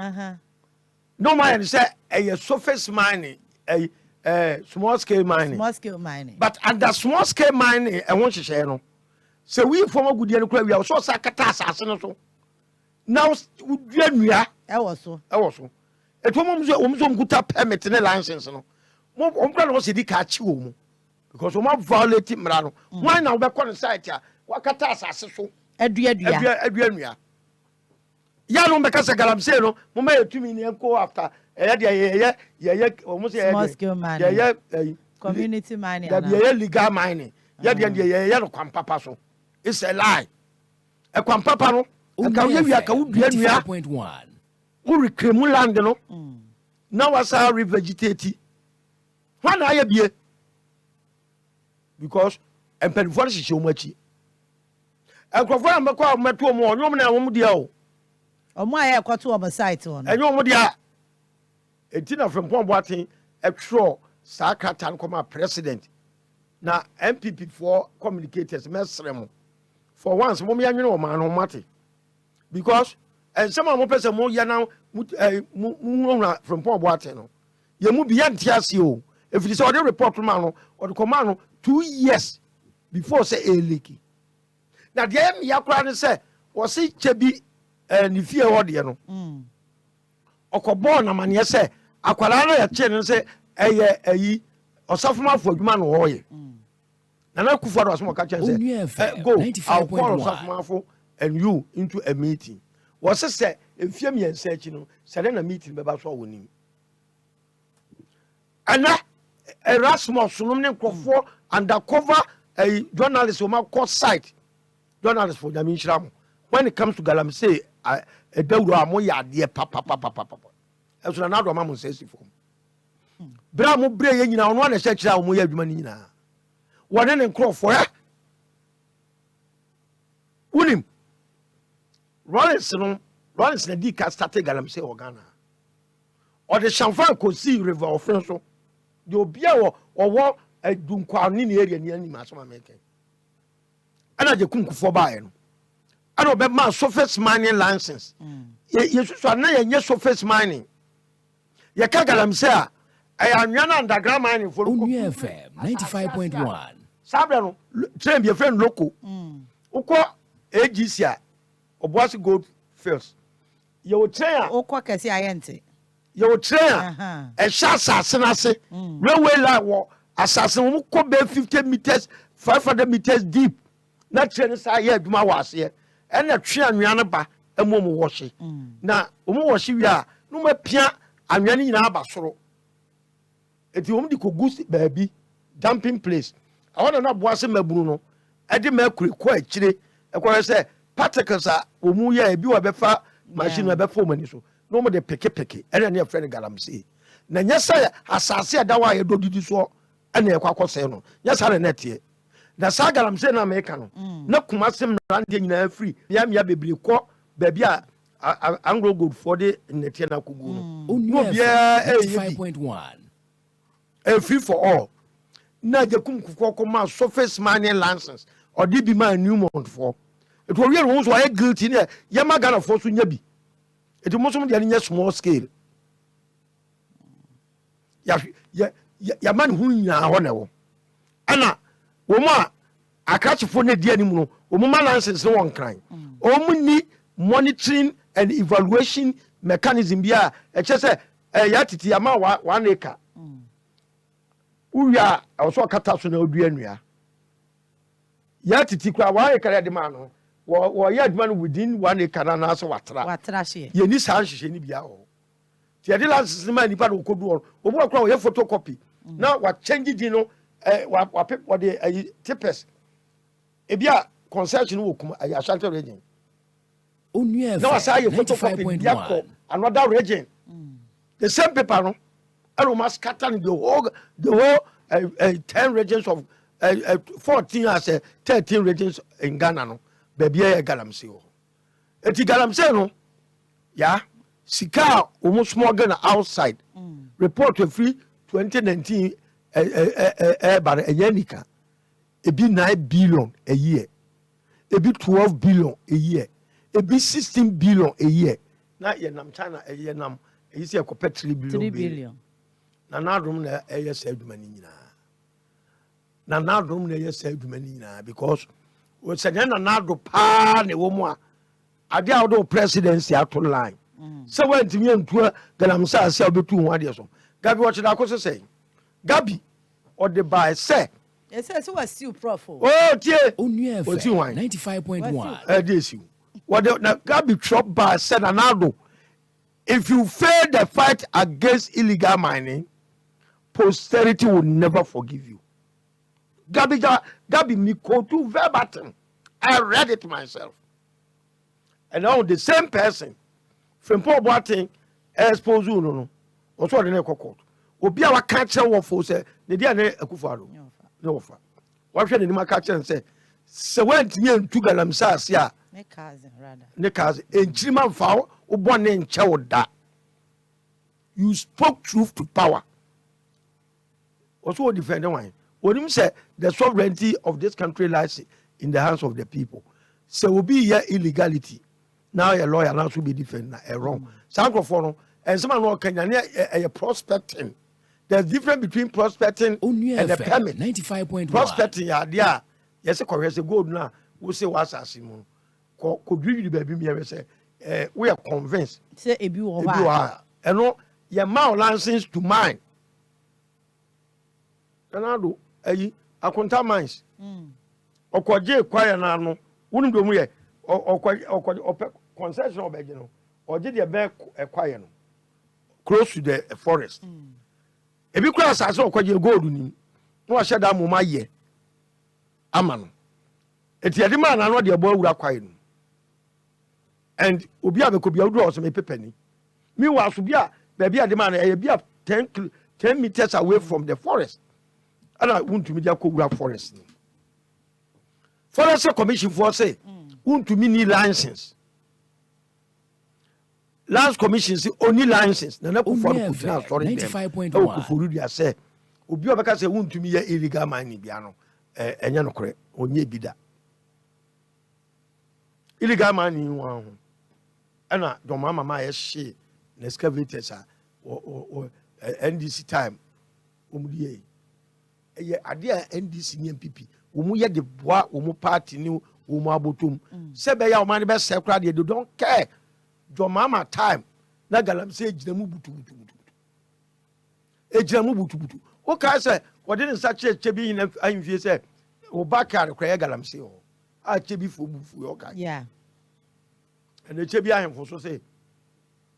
no man say a surface mining small scale mining but under small scale mining e won hye no so we form agudie no kra wi so sakata asase no so now duanua e wo so eto mom so mkuta permit ne license no mo ompra no se di ka chi wo mu because mo violate mra no why na we be site a wakata asase so aduanua ya no be ka se galamsey no mo ma etumi ne ko after ye mo se small scale mining community mining ye legal mining ye no kwampapa so it's a lie e kwampapa no ka we wi aka wo duanua 95.1 who reclaim land no now was our revegetate when I be because and penfor she show machi and crofo am ko meto mo nyom na wom dia o omo aye kwato o site on enyom dia etina from Boatin e tro sa kratan come president na MPP for communicators mesrem for once mo me anwene o man no mate because and some of person mo ya now from Boatin no ye mu bi antiase o if you say the report man no or the command no 2 years before say eleki na de am yakra ne say wo se chebi ni fie ho de no okobo na mane say akwara no ya che ne say eye ayi osafuma fo adwuma no ho ye na kufa do aso ka che say go I'll call osafuma fo and you into a meeting was say efie mi ensechi no sare na meeting be ba so wonim ana Erasmus no ne nkofo undercover journalist o ma court site journalist for the Minshram when it comes to galamsey dawro amoya ade papa eso na do ma mo sesi fo bra mo bre ye nyina ono na hye kira o mo ya adwuma ni nyina wone ne nkofo ya unim Rollins na di ka start galamsey o Ghana o de champagne ko si river of so de obia wo dunkwa ni ne area ni anim aso American ana je kunkufo baaye no ana obe ma surface mining license yesusu na ye surface mining ye ka galamsey a anwa na underground mining for Onua FM 95.1 sabra no train be friend local uko AGC a Obuasi gold fields ye wo train a ukwa kesi ayente ye wo train a sha asase na se railway line wo asase wo ko be 50 meters 500 meters deep na train sa ye adwuma wa ase e na twe anwa ne ba emom wo hye na omo wo hye wi a no ma pia anwa ne nyina aba soro eti omo di kogu baabi dumping place awona na boase maburu no e de makure ko akire e ko se particles a omu ya ebi wa befa machine wa befa omani so no mo de peke ene na friend galamsey na nyesa asase ada wa ye dodidi so ene kwakose no nyesa na netie na sa galamsey na America no na kumasem na rande nyina free ya bebre ko baabi a Anglo Gold for the netie na kugu no bia 95.1 free for all na je kumkuko ma surface mining license or di bi ma Newmont for it will real ones were guilty ne yama Ghana for so nya bi it mo so de small scale ya man hu nya ho ne wo ana wo ma akachifo ne dia ni mu no wo ma license no won kran o mu ni monitoring and evaluation mechanism bia e che se Yaa Titi ama 1 acre uya also kata so na odua nua Yaa Titi Okrah wa ekara de ma no wo ya adwuma no within 1 acre na na so watra she ye ni san hwehwe ni bia ho ti ade license ma nipa no kodu ho obu akra wo ye photocopy na wa change di no wa pep wo de tipes e bia concession wo kuma ya Ashanti region Onua na wa say photocopy bia ko another region the same paper no and must scatter the whole 10 regions of 14 as 13 regions in Ghana no baby e galamsey ho eti galamsey no ya sika almost small Ghana outside report to free 2019 bar eyanika ebi 9 billion a year ebi 12 billion a year ebi 16 billion a year na ye nam China ye nam e se ko 3 billion na nadum na eye sa aduma ni nyina na nadum na eye sa aduma ni nyina because we say na nado pa ne wo mu a ade a wo presidency ato line so when timi antua galamsa ase obetu ho ade so Gabi wo chida ko say Gabi or the by say yes so was still prof oh tie Onua 95.1 this you what na Gabi drop by say na nado if you fail the fight against illegal mining posterity will never forgive you. Gabi me quote to verbatim. I read it myself. And now the same person from Paul Boateng expose you no. Also the next court. Obi awa catcher wo for say the dia na akufado. No fa. What hwe ni catcher and say se went me ntu galamsa ase a ne cousin rather. Ne cousin enchirima mfa wo bone nche wo da. You spoke truth to power. Also defend one. When him say the sovereignty of this country lies in the hands of the people. So will be here illegality. Now a lawyer now should be defending wrong. Sankrofo and someone no can a prospecting. There's difference between prospecting and the permit. 95.1. Prospecting there. Yes, a correct gold now. We say what's asimo. Could you baby me say we are convinced. Say a you are. And no your mouth license to mine. Kanado akonta mines okoje kwaya na no wonu do mu ye okoje concession obeje no oje de be kwaya no close to the forest ebi kwa asase okoje gold ni no wa sheda mu maye ama no eti ade ma na no de bo awura kwaya no and obi abekobi awdu o so me pepani mi wa so bia ba bia de ma na e bia 10 meters away from the forest. And I want to media go forest. Forest Commission for say, want to need license. Last commission say only license. Na na for sorry. 95.1. For you say, obi obeka say want to me illegal mining bia no. Enya no kore, onye bida. Illegal mining wan ho. Ana do mama ye she na excavators or NDC time. Omudie. Eye ade a NDC ni MPP omu ye de boa omu party ni omu abotom se be ya o man be se kra de don't care jo mama time na galamsey ejina mu butu o ka se wo de nsa che bi na ahimfie se o bakar kra ye galamsey o a che bi fo bufu o ka yeah and che bi ahimfo so se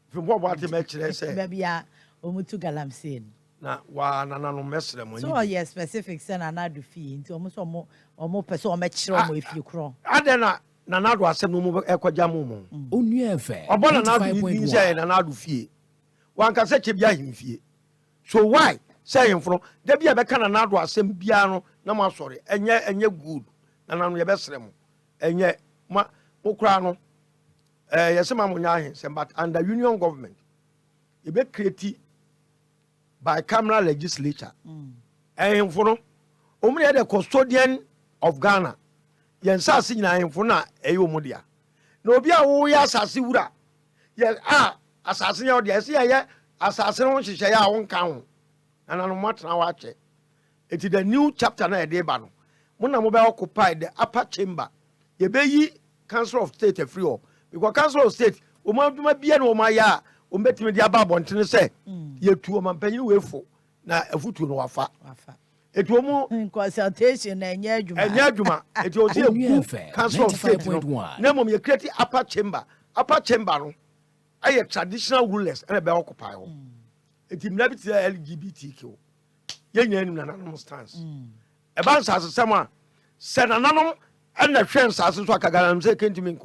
from what ate me kire se baby ya omutu galamsey na wa na no mesre mo ni so yes specific say na na do fee nti omo person o me kire omo efie kro adena na na do asem no mo ekwaja mo Onua fe obona na do ni say na na do fie wan ka se che bia himfie so why say himfro da bia be ka na do asem bia no na mo asore enye good na no ye besre mo enye ma okra no yesema mo nya he but under union government e be create by camera legislature. And for only the custodian of Ghana. Yen sasi na infuna eyo mudia. No bia wo ya asase wura. Yes asase ya odi ese ya asase no hihye ya won kan ho. Ana no matna wa che. It is the new chapter na e dey ba no. Mo na mo be occupy the upper chamber. Ye be yi council of state free all. Because council of state o ma duma bia no ma ya ombetimi dia ba bontene se ye tuo mampanyi wefo na afutu no wafa It will move consultation and Yajuma. It was here. Council of State. Name of your creative upper chamber. Upper chamber. I have traditional rulers and a bell occupy. It is never LGBTQ. Young anonymous stance. A bounce as someone said anonymous and the friends as well as say came to me.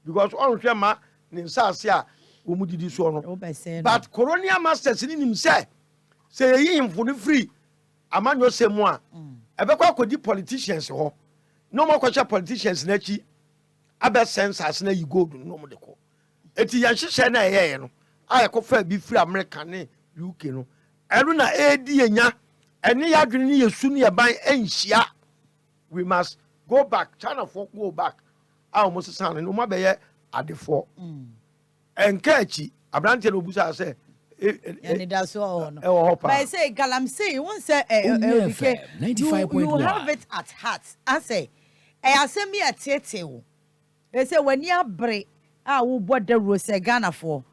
Because all of them are in Sasia, who did this one. But Coronia Masters in him say him for the free. A man will say more. A better could be politicians or no more question politicians. Nechi, I bet sense as you go to no more. It is Yanshi Shana, I could be free American, UK. No, I don't know, Enya, and near Green soon by Enshia. We must go back, China folk go back. I almost sound no more at the four. And Kachi, a branch of Busa say, and it does so. But I say, Galamsey, won't say, you have it at heart. I say, I send me a tete. They say, when you break. Wo bode rose Ghana for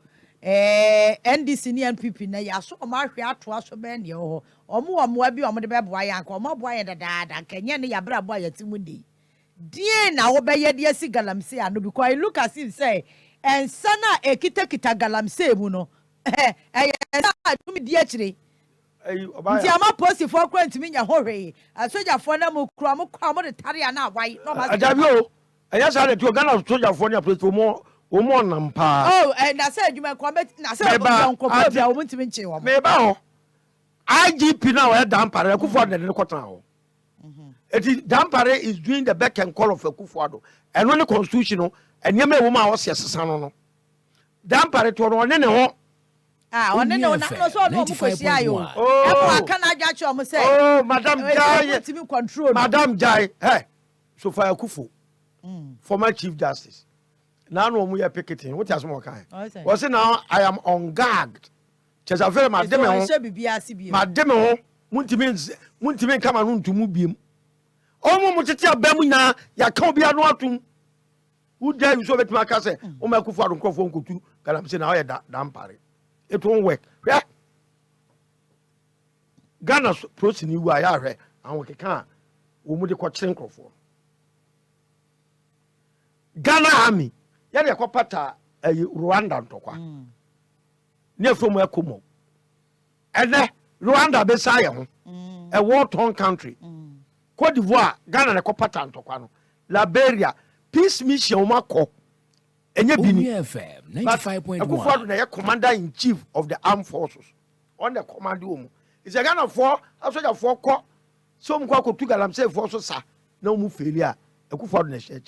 NDC ni NPP na ya so ma hwe ato aso be ne ho omo abi omo de be boa ya nka omo boa ya dadaada kenya ne ya bra boa ya timudi die na wo be ye de asi Galamsey ano because I look as if say ensana ekita Galamsey mu no na adumi di akire nti ama post for kwantimi nya hohwe asoja for na mu kura mo kwa mo de tare na awai no ma ajabio eya sa de to Ghana soja for na place mo Omo nampa. Oh, and I said you may come na say Omo ntimi nche wo. Me ba ho. IGP now e dampare Akufo-Addo ne kwatan ho. It dampare is doing the back and call of Akufo-Addo. And when the constitution no, enye me wo ma wo se sesa no no. Dampare to no ne ho. One no so no mo kosia yo. E mo aka na adwa che omo say. Oh, Madam Jai. Control. Madam Jai. Hey. So for Akufo. Former Chief Justice. Now no more picketing. What has more kind? Was it now? I am on guard. Just a very madam. Madam, Muntimin come on to move him. Oh, Mutatia Bemuna, ya can't be a notum. Who dare you so that my cousin? Oh, my Kufa and Crawford could do. I'm saying I had that damn party. It won't work. Ghana's person you are, and what can. Who would you call Crawford? Ghana Army. Yale kopata Rwanda ntokwa. Ne from Ekumo. Ene Rwanda besaya ho. A war-torn country. Cote d'Ivoire, Ghana ne kopata ntokwa no. Liberia, peace mission mako. Enye bini. FM 95.1. Akufo-Addo na commander in chief of the armed forces. On the command room. It's a Ghana for soldier for ko. So mko ko tu Galamsey for so sa na mu failure. Akufo-Addo na share.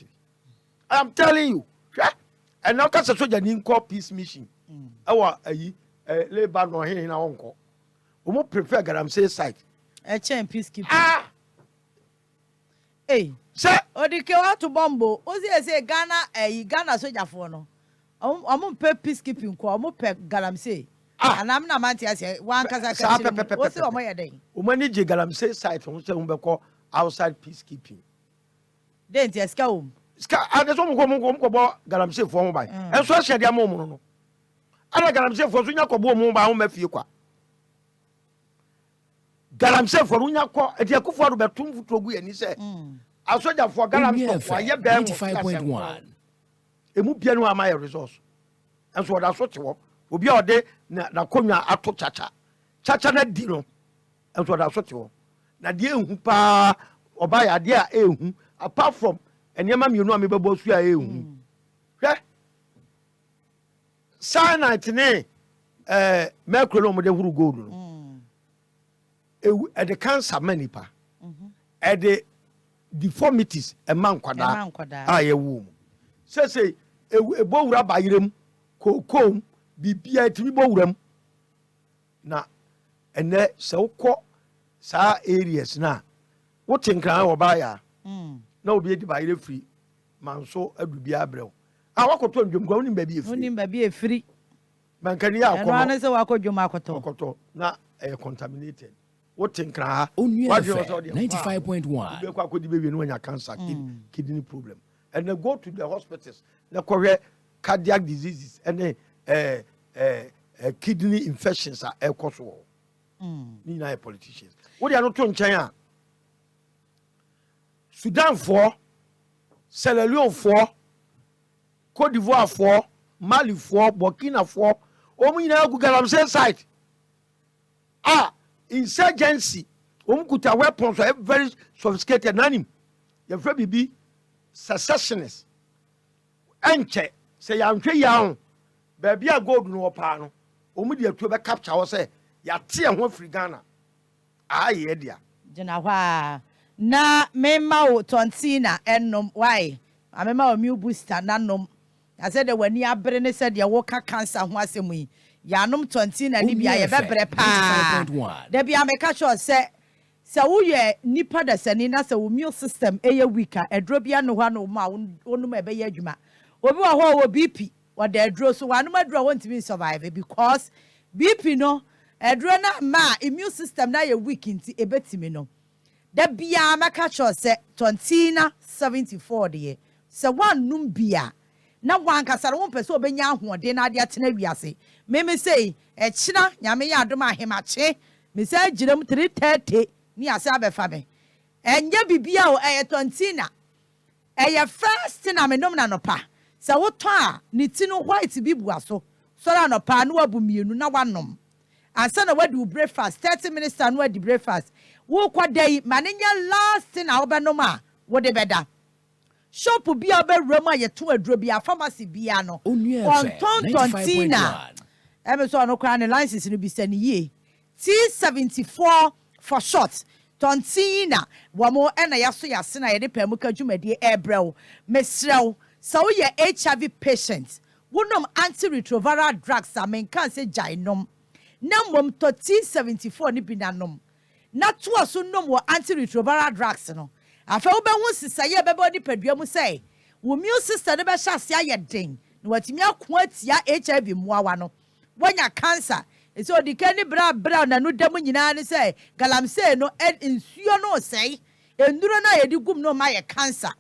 I'm telling you. And now cast a soldier in call peace mission. Our labor no here in our uncle. We more prefer Galamsey site. A chain peacekeeping. Hey, sir, Odike wa to bombo. Ozi say Ghana soldier for no. Omo pe peacekeeping ko omo pe Galamsey. And I'm not manti say one kasa kasa. Ozi omo ye den. Omo ni je Galamsey site on say we call outside peacekeeping. Den ti eska o. And some go Galamsey for mobile. And so share their mom no. Ana Galamsey for sunya ko bo mo ba ho mafie kwa. Galamsey for unya ko e dia Akufo-Addo betum futogu ani se. Asoja for Galamsey for ye dem 95.1. Emu bia no ama resource. And so that so tewo. Obi a ode na konwa ato chacha. Chacha na di no. And so that so tewo. Na die ehu pa oba ya de a ehu apart from and yama mi no am bebo su a ehu hwe cyanide ne mercury no mo de huru gold no e de cancer manipa e de deformities e man kwada a ye wu mu say e bo wura ba yirem kokom bibia timi bo wuram na ene se ukọ sa areas na wotinkran wo ba ya na obi edi ba yire free manso adubia brew wakoto ndwom kwa unim ba bi e free bankani ya akọ no se wakodwom akoto na contaminated wotinkran ha 95.1 be kwa kodi be no nya cancer kidney problem and they go to the hospitals na kore cardiac diseases and kidney infections are ekoso ni na politicians What are not to China? Sudan 4, Sierra Leone 4, Cote d'Ivoire 4, Mali 4, Burkina 4. Omina Galamsey side. Insurgency. Kuta weapons are very sophisticated. Nanim. Your friend be secessionists. Enche. Say, I'm three young. Baby, I go to no pano. Omudia to be capture or say, Yatia one free Ghana. Aye, dear. Janawa. Na mema tonsina ennom why? I remember a new booster nanom. I said that when you are brain said your walker cancer was a me. Yanum tonsina nibia ye bebre pa. There be a make sure say we nipa da sanina so immune system eye weaker a drobia no one ma onu me be adwuma. Obi wa ho BP what the draw so one madro want to be survive because BP no a draw na ma immune system na ye weak inti ebetimi no. Da bia maka cho se tontina 74 de se wan num bia na wan kasara won pese obenya ahoɔden na ade atena wiase me say e kyina nyame ya adom ahemache me say giram 330 ni ase abefa me enye bibia o tontina first na me nom na no pa se woto a ni ti no white bi bua so na no pa na wabu mienu na wanom ansa na wadi breakfast 30 minutes na wadi breakfast wo kwadai manenya last na obenom a wo de beda shop bi oberoma ye to aduro bi pharmacy bia no tontina ebe so no kwa ne license no bi sani ye T74 for short tontina wamo ena yaso yase na ye de Pae Mu Ka dwumade ebrew mesrew so ye HIV patient wonom antiretroviral drugs amenkan se jainom na mom to T74 ni binanom na to so nom wo antiretroviral drugs no afa wo be hu sisaye be body padua mu say wo immune system ne be hyase ayeden na watimi akwa tia HIV muawa no wonya cancer ese odike ni bra na no dam nyina ne say galamsey no ensuo no say enduro na yedi gum no ma ye cancer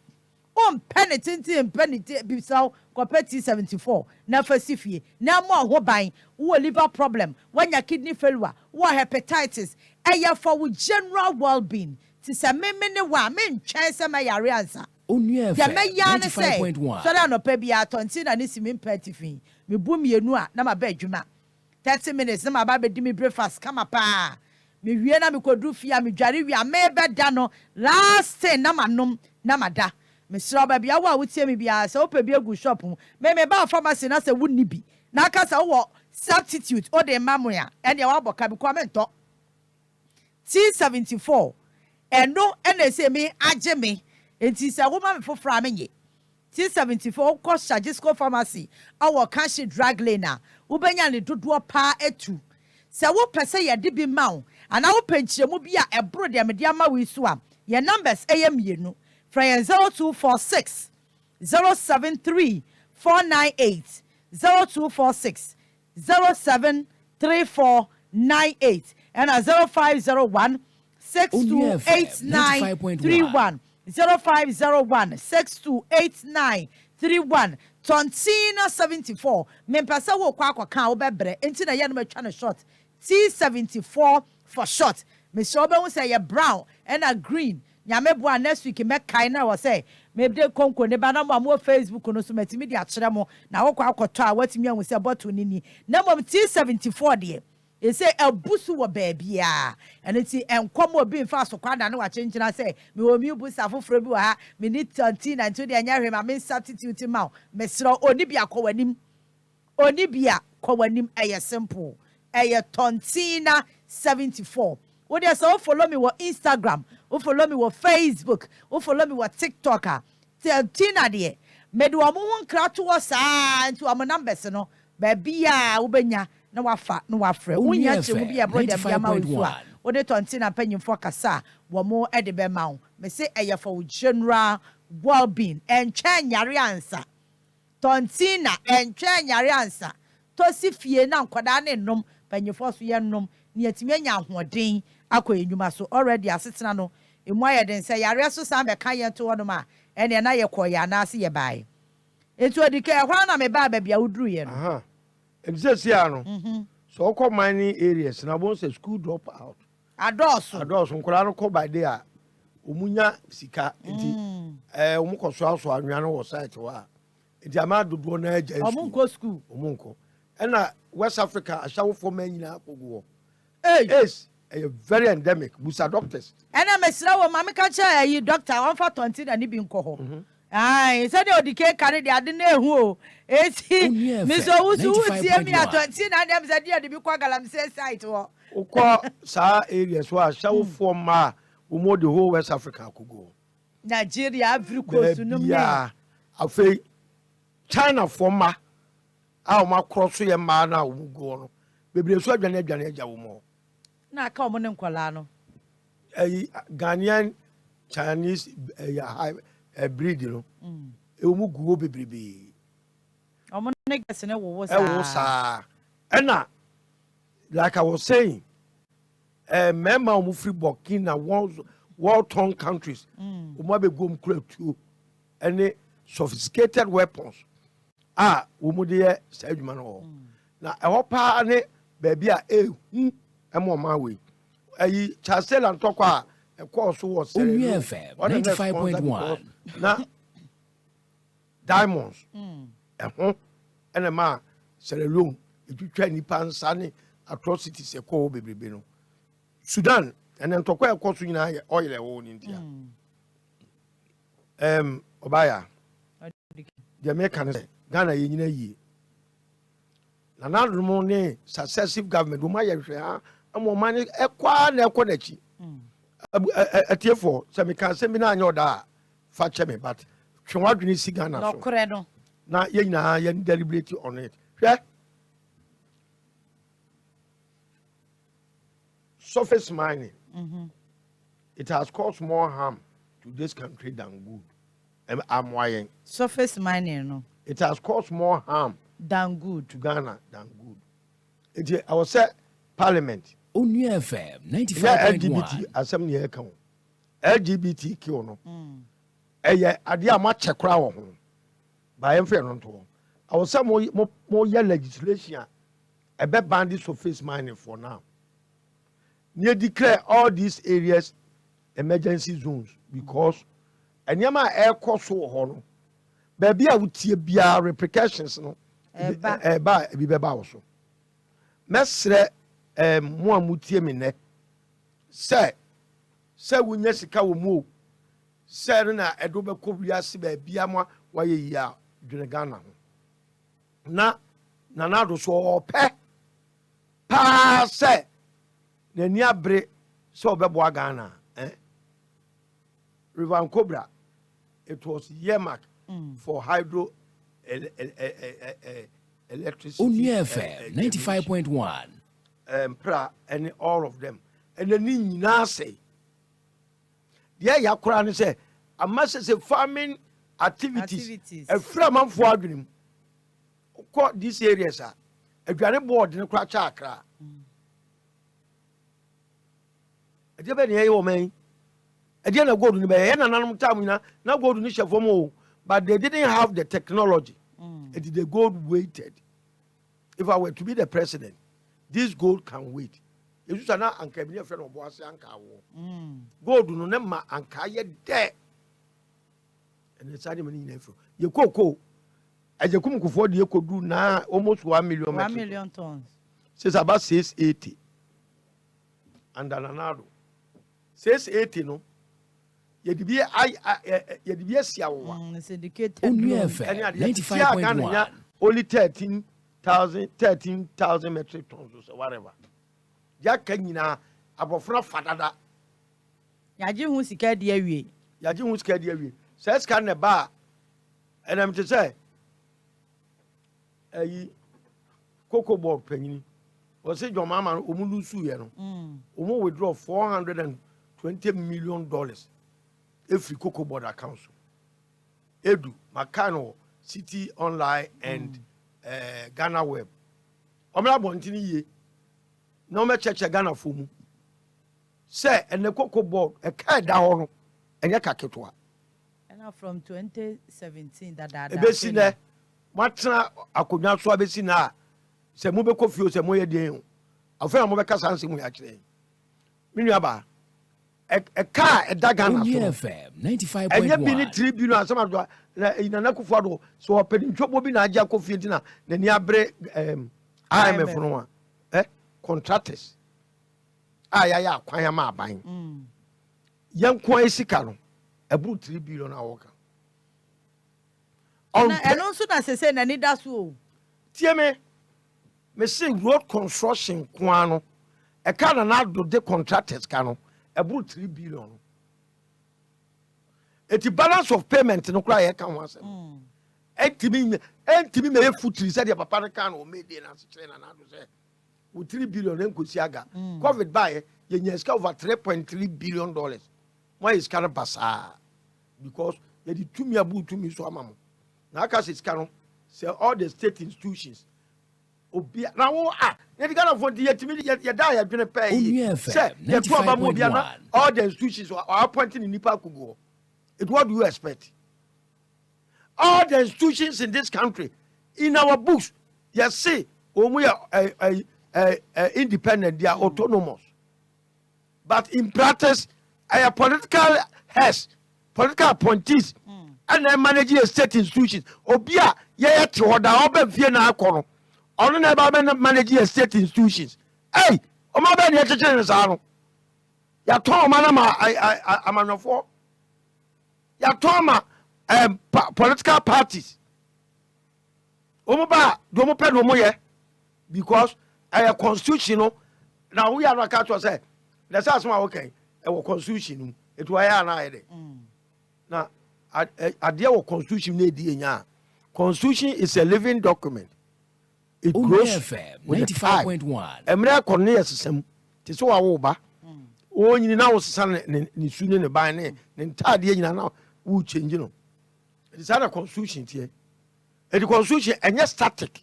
on penitenti bisaw kopeti 74 na fasifie na mo ho ban wo liver problem wonya kidney failure wo hepatitis eya for wo general well-being ti se memene wa men twen se ma yare ansa Onua ya me ya ne say 95.1 so da no pa bia tonti na ne simi mpatifin me bu mienu a na ma ba adwuma 30 minutes na ma ba be di me breakfast kama pa me wie na me kodu fia me dware wi a me be da no last day na manom na mada me sra ba bia wa wutie me bia se opa bi egu shop me ba pharmacy na se wunni bi na aka se wo substitute o de mamoya ene wa boka bi kwa mento T74 eno ene se me age me enti se wo ma me fofra menye T74 ko Shagisco pharmacy our cash drug lane wo benya ne dodo pa etu se wo pese ye de bi mawo ana wo penchiremu bi a ebro de me de ama we so a ye numbers mienu from 0246 073 498 0246 073498 and 0501 628931 0501 628931 tontina 74 mempasa wo kwa kan wo bebre enti na ye no matwa no short T74 for short me so be hu say ye brown and a green nyame boa next week me kai na wo say me de konko ne ba na mo Facebook no so matimi de akere mo na wo kwa akoto a watimi ahu say bottle nini na mom T74 de e say abusu wo baabia and ti enkom obi mfa so kwada na wa chenchina say me wo mi busa foforo bi wa ha me ni 2019 de anya hwe ma me substitute ma me sro oni bia kwanim eye simple eye tontina 74 wo dey so follow me on Instagram, wo follow me on Facebook, wo follow me on TikTok. Tina de me do amu won kra to us into am numbers no ba bia wo benya na wafa no wafre wonya che mu bia brother bia ma wo a wo de tontina panyimfo kasa wo mo e de be ma wo me say eye for general well-being and chen yare ansa tontina and chen yare ansa to si fie na nkoda ne nom panyimfo so ye nom ni atimi anya ahoden akoyedwuma so already asetena no emu ayeden say yare so san be kan ye to wono ma ene na ye koya na ase ye bae etu odike hwa na me ba bia wuduru ye no and say no so come mining areas na bon say school drop out Adoso nkora no ko by there omunya sika nti omuko so anwa no wo site wa nti ama dodo na agya omunko school omunko ena West Africa ashawo for men nyina kogo yes very endemic busa doctors ena mesra wo mama ka cha yi doctor won fa 20 na ni bi nko ho ai say the Odike carry the ade na ehu o eti mi so wusu wutie mi a 20 na dem say the bi kwa galam say site wo ukọ sa area so ashawo for ma umo the whole West Africa kogo Nigeria Ivory Coast no me afei China for ma a ma cross ye ma na ugo no bebre so adwane agya wo mo na ka omo ne nkwala no Ghanaian Chinese breed no emu guo bebrebe omo ne gese ne wo sa ena like I was saying member omu free Burkina war-torn countries omu be go mkura tuo any sophisticated weapons omu de say adwuma no na eho pa ne baby a emo ma we Chancellor Ntokwa a course was Onua FM 95.1 na diamonds and a man Sierra Leone etwitwa nipa nsane atrocities e ko bebrebe no Sudan and Ntokwa e course nyina oil e wo ni ntia Obaya Jamaica ne Ghana ye nyina yi na na rumo ne successive government wo ma ye hwe ha amo mani ekwa na ekwa dachi atiefo se me kan se mi na anya oda fa che me but twenwadwene si Ghana so no kore no na ye nyina ye deliberate on it hwe surface mining it has caused more harm to this country than good am why surface mining no it has caused more harm than good to Ghana than good I was say parliament Onua FM 95.1 LGBT asem ne yeka ho LGBTQ no eye ade a ma chekra wo ho ba yem fe no nto I was say mo ye legislation a be ban this surface mining for now near declare all these areas emergency zones because anyama air cost so ho no ba bia wutie bia repercussions no ba bi be ba wo so mesre mo amutie me ne se wunya sika wo mu se na edo be ko wiase ba bia mo waye yi a dwene Ghana ho na do so pe pa se na ni abre se obebo Ghana River Cobra it was earmarked for hydro electricity Onua FM 95.1 pra and all of them and the nyina say there yakora ne say amase say farming activities e fra manfo adwenem ko these areas adwane board ne kra cha akra ade be ne yo man ade na gold ne be ye nananom tam na gold ne shefo mo but they didn't have the technology and the gold waited. If I were to be the president, this gold can wait. If you are not anka bi friend of boss anka wo. Gold no na ma anka ye de. And the side money na fro. Ye koko. Aje kum kufo de kodu na almost 1 million metric. 1 million tons. Says about 680. And Ananado. 680 no. Ye di bi sia wo wa. Syndicated. Onua FM 95.1 only 13,000 metric tons or whatever. Jaka nyina abofra fadada. Yaji hu sika de awie. Yaji hu sika de awie. Says can ne ba and I'm to say cocoa board penny. Was it your mama omulusu ye no? Omo withdraw $420 million every cocoa board account. Edu Makano City Online and Ghana Web. Omla bontini ye. No me cheche Ghana fumu. Say and the cocoa board a kai da hono enye kaketwa. And from 2017 that ebesi ne matna akonya so abesi na se mo be kofio se mo ye den. Afa mo be kasa nse mo ya kire. Minuaba, a car, a dagan. FM 95.1. And you been 3 billion, some of in an Akufado, so a penny trouble being a Jaco Fientina, the Niabre IMF no one. Contractors. Aya, Quayama buying. Young Quaisicano, about 3 billion a walker. And also, as I said, I need that so. Tiame, me sing road construction, Quano, a canal do the contractors cano, about 3 billion. It's the balance of payment no cry can once. And to me, may foot said your papa can or made in as a and say with 3 billion in Kusiaga. COVID by you over $3.3 billion. Why is kind of basa? Because they did to me a boot to me so mamma. Now, because it's kind of say all the state institutions. Now, you got for the you die, you're going to pay. Say, all the institutions are appointed in Nipa Kugo. What do you expect? All the institutions in this country, in our books, you see, when we are independent, they are autonomous. But in practice, a political heads, political appointees, and then managing state institutions. Obia, yet or the open Vienna Kono, or never managing state institutions. Hey, Omaban Yatachan, Yatom Manama, I'm on for. Yatoma political parties. Omoba domo pe no moye because a constitution now we are not to say the say asma okay e constitution it wa ya na ide. Na ade wo constitution na di enya. Constitution is a living document. It grows FM 95.1. Emre konne yesesem ti so wa wo ba. O nyini na wo sesa ne su ne ban ne ntade nyina na wo change no. It is a constitution here. The constitution and yes static.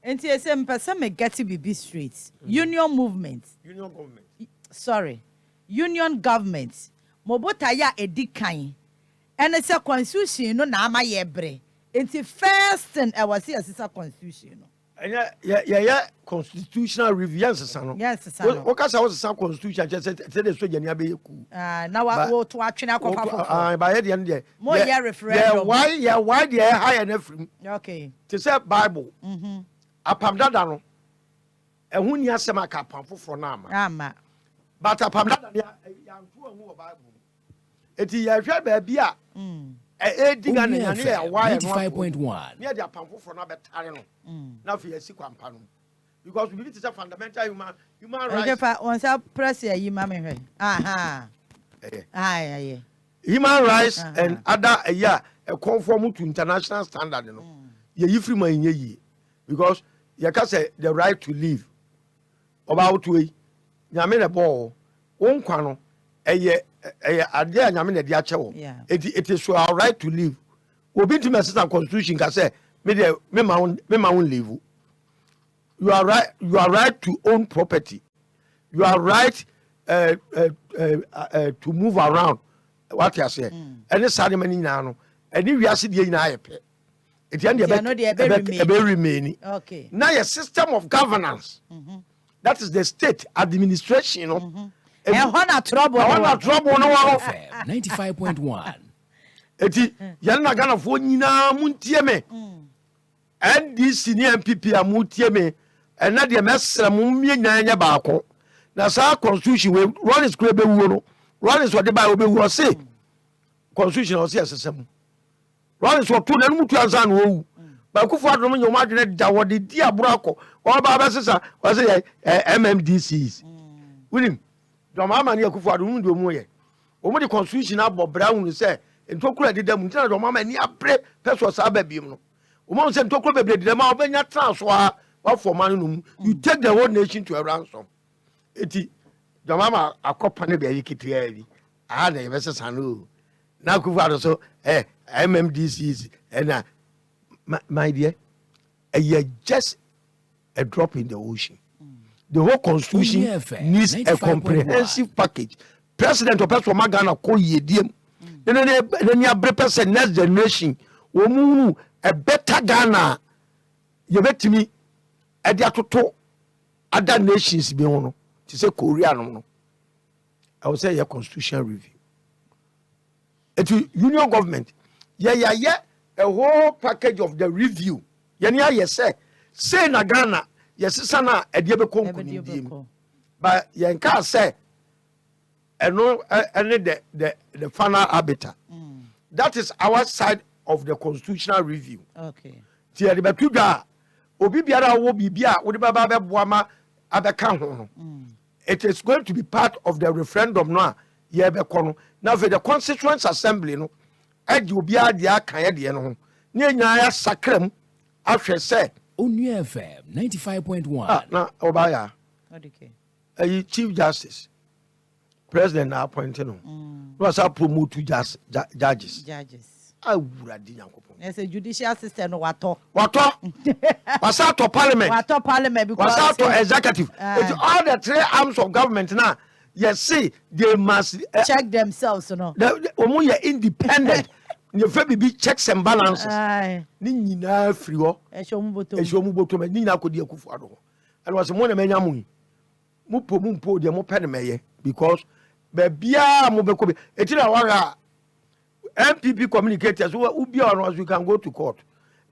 And TSM person me get to be straight. Union movement. Union government. Sorry. Union government. Mobota ya edikan. And it's a constitution no na ama yebre. It's the first thing I was here as a constitution. And yeah, constitutional review. Yes, sir. Yes, sir. What can I was some constitution? Just said the soldier near be cool. Now I go to actually by the end there. More yeah referendum. Why the high and every. Okay. To say Bible. Apam dadano. E hu ni asem aka pamfo for na ama. Ama. But apam dadano ya nto hu Bible. Eti ya hwe ba bia. Diga na nyane ya why 95.1. Near the apamfo for na betare no. Na fi yesi kwampa no. Because we believe it's a fundamental human rights. Okay, once I press here, you mama here. Aha. Aye. Human rights and other conform to international standard, you know. You free my ye because you can say the right to live. About we, nyame na ball, one kwano, idea nyame na dia chewo. It is our right to live. Obi to my sister constitution can say me my own live. You are right to own property. You are right to move around. What you say? Any ceremony now, any we are sitting in IPE. It's the remaining. Okay. Now a system of governance. That is the state administration. You know. And one trouble. No. 95.1. Eti yana gana fo nyina muntie me. NDC ni MPP amutie me. And na de mesra mumye nyanya baako. Na sa constitution we run is krebe wuo no. Run is what the Bible be wuo say. Constitution o say asesem. Run is what to na mutu ansa no wu. Ba kufo adom nyom adwene da wo de di abrako. O ba ba sesa o say MMDCs. Winim. Do mama ne kufo adom ndo mu ye. O mu de constitution abobra hu say ntokura de dam ntina do mama ni abre peso sa ba biem no. O mo say ntokura bebre de dam a obenya transfer for man, you take the whole nation to a ransom. Eti, the mama accompany be kitty. Ah, the verses I know. Now, Kufado so, MMDCs, and my dear, just a drop in the ocean. The whole constitution needs a comprehensive package. President of Pastor Magana call ye diem. Then you have person next generation. A better Ghana. You bet to me. Ade atoto other nations be ono to say Korea no. I would say a constitutional review. It union government. Yeah. A whole package of the review. Yenya yes say na Ghana yes sana ediebe konkunim. But yenka say no the final arbiter. That is our side of the constitutional review. Okay. Tia de betuda obi biara wo bibia wo de baba beboama abeka ho. It is going to be part of the referendum no ye beko no. Now for the constituent assembly no edi obi ade aka de no ho. Ne nya ya sakram ahwe say Onua FM 95.1. na obaya. Odike. Chief Justice President na appoint no. Was a promote to judges. Awurade Nyankopon. There's a judicial system no wato. Was out to parliament. Wato parliament because Was out to executive. It's all the three arms of government now. Yes, see, they must check themselves, no. Omo ye independent. You fe be checks and balances. Ni nyina free ho. Ehwomu boto me nyina akodi akufo ado. And was mo na menya mu. Mu po de mo pe ne meye because bia mo be ko be. Etira wa MPP communicators who be on you can go to court.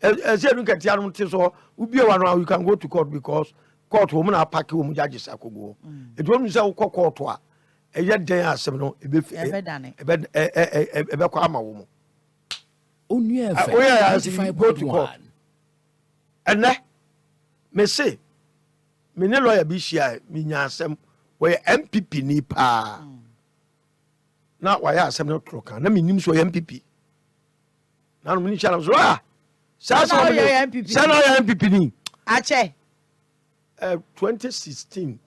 As you look at the so who be on you can go to court because court woman are packing woman judges akogo. It won't say court wa. E yet day asem no e be kwa ama woman. Onua FM 95.1. And me say me ne lawyer bi shia me nya asem we MPP ni pa. Na why asem no troka na me nim so MPP. Na no me chala so sa MPP. Sa no MPP ni. Ache. 2016.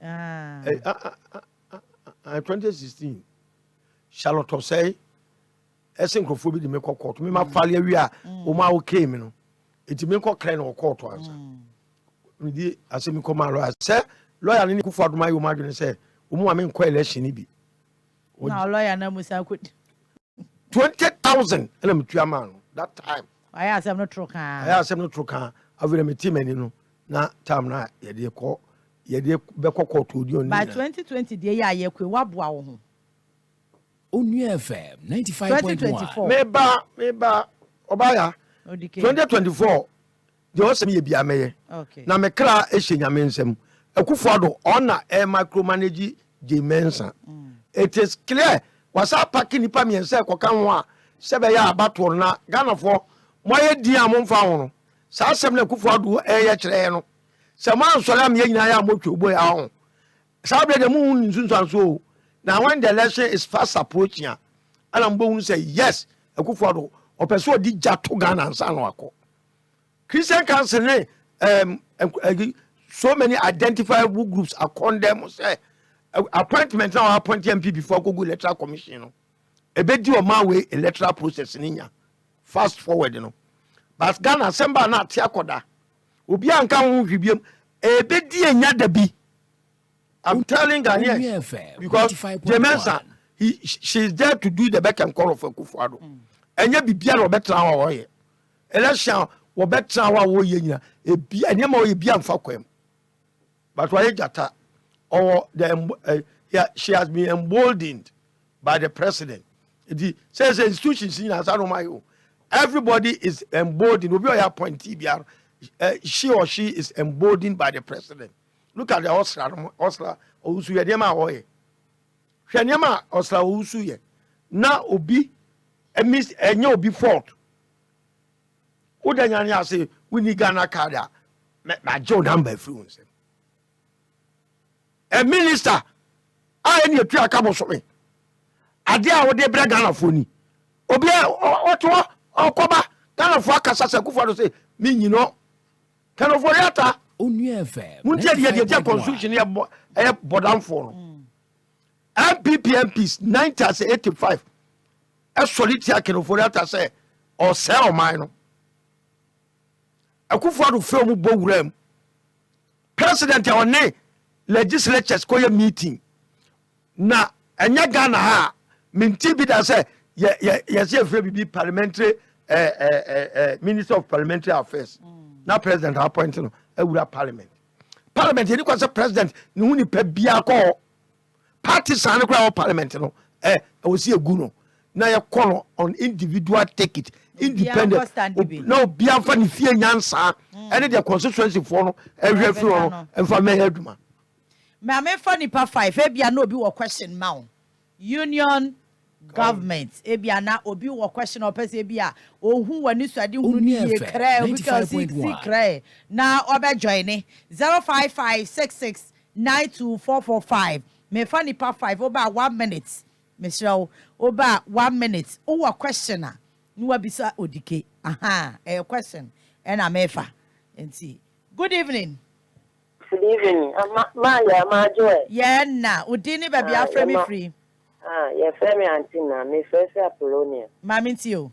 2016. Charlotte say esenkrofo bi de me court me ma fale awi a o ma o came no. Enti me ko kra na court ansa. Me di asem ko ma lawyer say lawyer ni ku fo adoma yo ma dwene say o mu ame nko election ni bi. Na lawyer na musa kudi 20,000 and I'm tuama that time. I asked him not troka. I asked him not troka. I've been a team and na time na ye de ko be ko to di on. By 2020 the year ye kwe wabua wo ho. Onua FM 95.1. Meba obaya. Odike. 2024 the osem ye bia meye. Okay. Na me kra ehye nyame nsem. Akufo ona micromanage Mensa. It is clear was a packing nipa mi ense koka ho a sebe ya abato na Ghana for moye di amomfa ho no sa asem na Akufo Addo eye kire no se man so ya me nyina ya motwe obo ya ho sa be de mu nsunsanso na when the election is fast approaching ala mbo hu say yes Akufo Addo opeso di jato Ghana ansa no akọ Christian Council ne so many identifiable groups are condemned say appointment now appoint MP before go electoral commission no e be di o ma we electoral process ninya fast forward no but Ghana Assembly na ate akoda obi anka ho hwibiem e be di enya da bi I'm telling Ghanaians because Jemensa she is there to do the back and call of Akufo Addo enya bibia no betra wa wo ye election wo betra wa wo ye nyina e bia enya ma wo ye bia mfa kwam but why jata or she has been emboldened by the president. It says the institutions in Asano everybody is emboldened. She or she is emboldened by the president. Look at the Osla Usuya Dema Oye. Shanyama Osla Usuye. Now Obi a miss and no be fault. Udanyanya say we need Ghana Kada. My Joe number influence. A minister, I need to come so me. I dare what they bring Ghana for me. Obia, what, Koba, Ghana for Casasa Kufa say, me, you know, can of Wariata. Onua FM. Muntia, the constitution here, Bodam for MPP MPs 1985. A solitaire can of Wariata say, or sell mine. A Kufa to film Bogrem. President or nay. Legislatures call a meeting. Na enya Ghana ha minti bi da say yes be parliamentary Minister of Parliamentary Affairs. Na president appointing no ewura parliament parliament any kwasa president ni hu ni pa bia ko party san kwa parliament no we see egu no na ye call on individual ticket independent no bia fa ni fie nyansa any the constituency for no ehwe fi no emfa me aduma me fa nipa 5 e bia na obi wo question ma union government ebia na obi wo question o pese bia ohun wani suade hunu ni ye kra because it's kra na obe join 0556692445 me fa nipa 5 over 1 minute me show over 1 minute o wa questioner ni wa bisa Odike question na me fa enti good evening. Good evening. Ma joy. Yeah, na udini baby afre me free. Yeah, Femi Antina, me first Apollonia. Mami tio.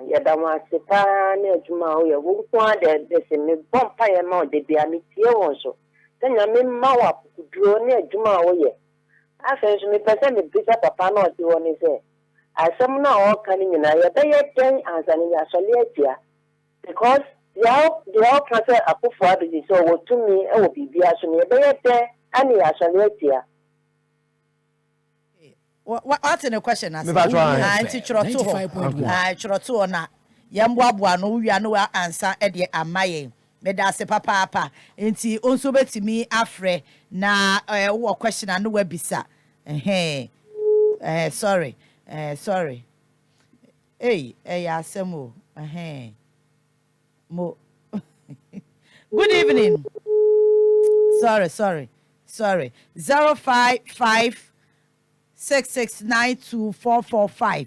Yeah, that was the pan, Juma, you won't want that there's a vampire mount, they be a meteor also. Then I mean, Mawa, draw near Juma, oh, yeah. I finish me present the bishop of Pano, you want to say. I some now all coming in, I bet 10 as an Yasoliatia. Because the all cancer a put for the so to me, I will be Biasuni, a better, and Yasoliatia. What's in the question? I teach you to na yamboa no wi no answer e de amaye me da se papa enti onso betimi afre na wo question anu wa bisa sorry ya asemo mo good evening sorry 05566924445.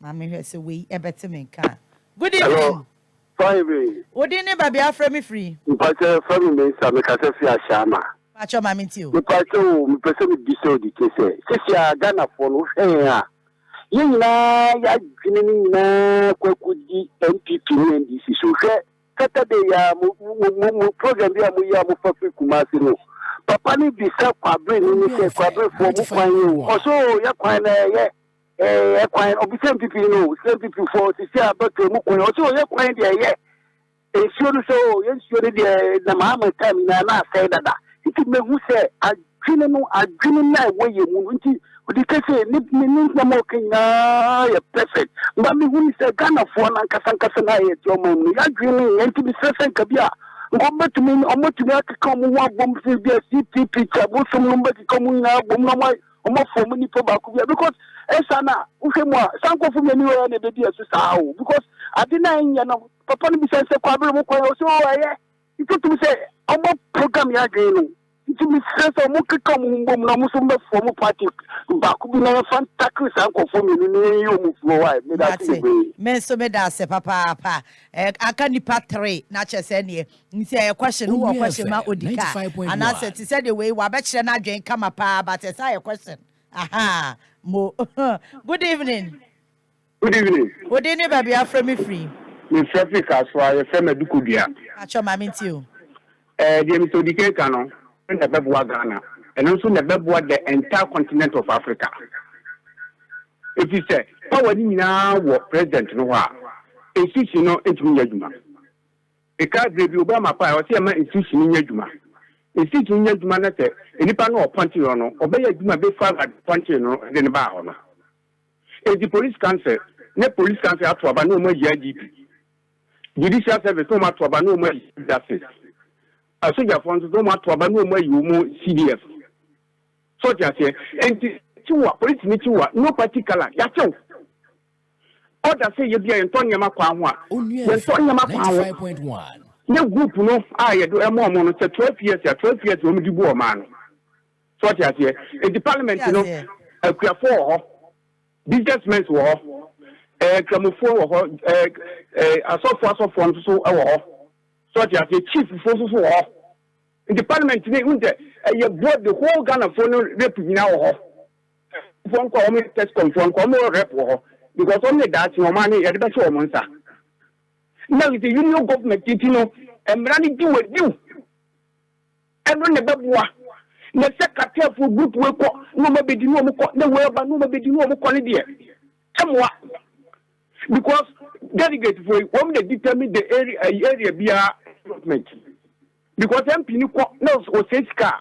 Mami he say we ebetime kan. Good evening. Hello. Fine. Odini baby afre me free. Mpache from me sa me kase fi ashama. Pacho mami ti o. Mpache o me pese me biso Odike se. Sisi a Ghana for no hwen a. Ye nyina ya dwene ni nyina kwakudi MPP ni NDC so hwe Saturday ya mu program bi a mu ya mu fa fi Kumasi no. Papa ni bisa kwabre ni se kwabre fo mu kwan yo. Oso ya kwan na ye kwan obisem pipi no same pipi for sisi abato mu kwan oso ye kwan de ye ensio no so ye ensio de na ma time na say dada iti me hu se adwene na wo ye mu nti Odike se ni na mo kenya ye perfect mba me hu ni se Ghana fo na nkasa na ye ti o mo ni adwene ye nti bi sesen ka bia ngombatumi omotumi akeka mu wa bom se bia CPP chabu sum no mbaki kamu na bom na mai omofo ni po ba ku bia because esana uhwemu a sanko fu meni we na be dia so sao because adina nya no papa no bi se kwabre mo koyo so aye itutu se omo program ya gbe no itutu se so mo keka mu bom na mo so mbefo mo party ba ku bi na fantastic sanko fu meni ni yo mu fo wa me da se me so me da se papa aka nipa 3 na chese ne nti e question who question ma Odika and I said said the way wa be kire na adwen kama pa but e say question mo good evening. Good evening. What do you need baby afre me free? Me traffic aswa ye fe medukudua. Acho mami ti o. The Mr. Odike kano na beboa Ghana and also na beboa the entire continent of Africa. If you say power ni na wo president no ha institution no entumi yaduma. E ka grebi Obama pa o se ma institution ni yaduma. Institution ni yaduma na te enipa no opanti no obeya yaduma be fa panti no de ne ba ho no. The police council ato aba no mo GP. Judicial service no ato aba no mo justice. Asoja funds no ato aba no mo CDF. So just say enti tiwa police ni tiwa no particular ya chew. Order say ye bia entonya makwa ho a. Entonya makwa ho. 95.1. Ne group no ye do emo mo no 12 years o mi di bu o ma no. So just say the parliament no akua for businessmen were Cramofo or asofo so such as the chief forces war. In the parliament today, you brought the whole Ghana phone rep now. Phone call me test confirm come rep because only that your money at the best woman. Now the union government, and running do with you. And run the babwa. The secretary for group will call no maybe the no way but no maybe the no quality. Somewhat because delegate for when they determine the area be development. because MP ni ko no o sika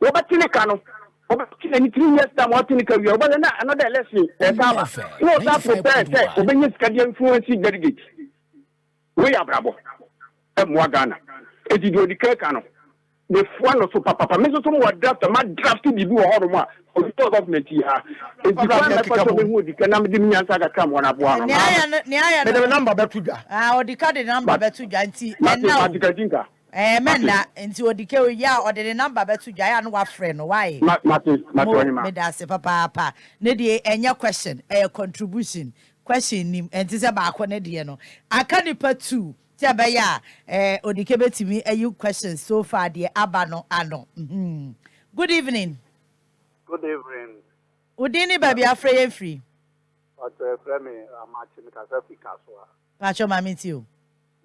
wo batini ka no o batini ni 3 years time what ni ka wi o ba na another election e ka ba no that prepare o benye sika dey influence delegate we abrabo e mo Ghana e di Odike ka no the one no so papa me so mo draft ma draft di bi wo ho ma o di government ha e di one me ko so me hu Odike na me di nyansa ga kam wona bo ano ne aya me the number betu dwa Odike the number betu dwa nti mathematical menna nti Odike ya o de number betu dwa ya no wa frɛ no why me da se papa ne de enya question contribution question nim enti se ba akɔ ne de no aka nipa 2 Tia beya Odike betimi ayu questions so far the abano ano. Good evening. Good evening. Udini baby afraid free. But frame amachi mikasafi kaswa. Pacho mami tiu.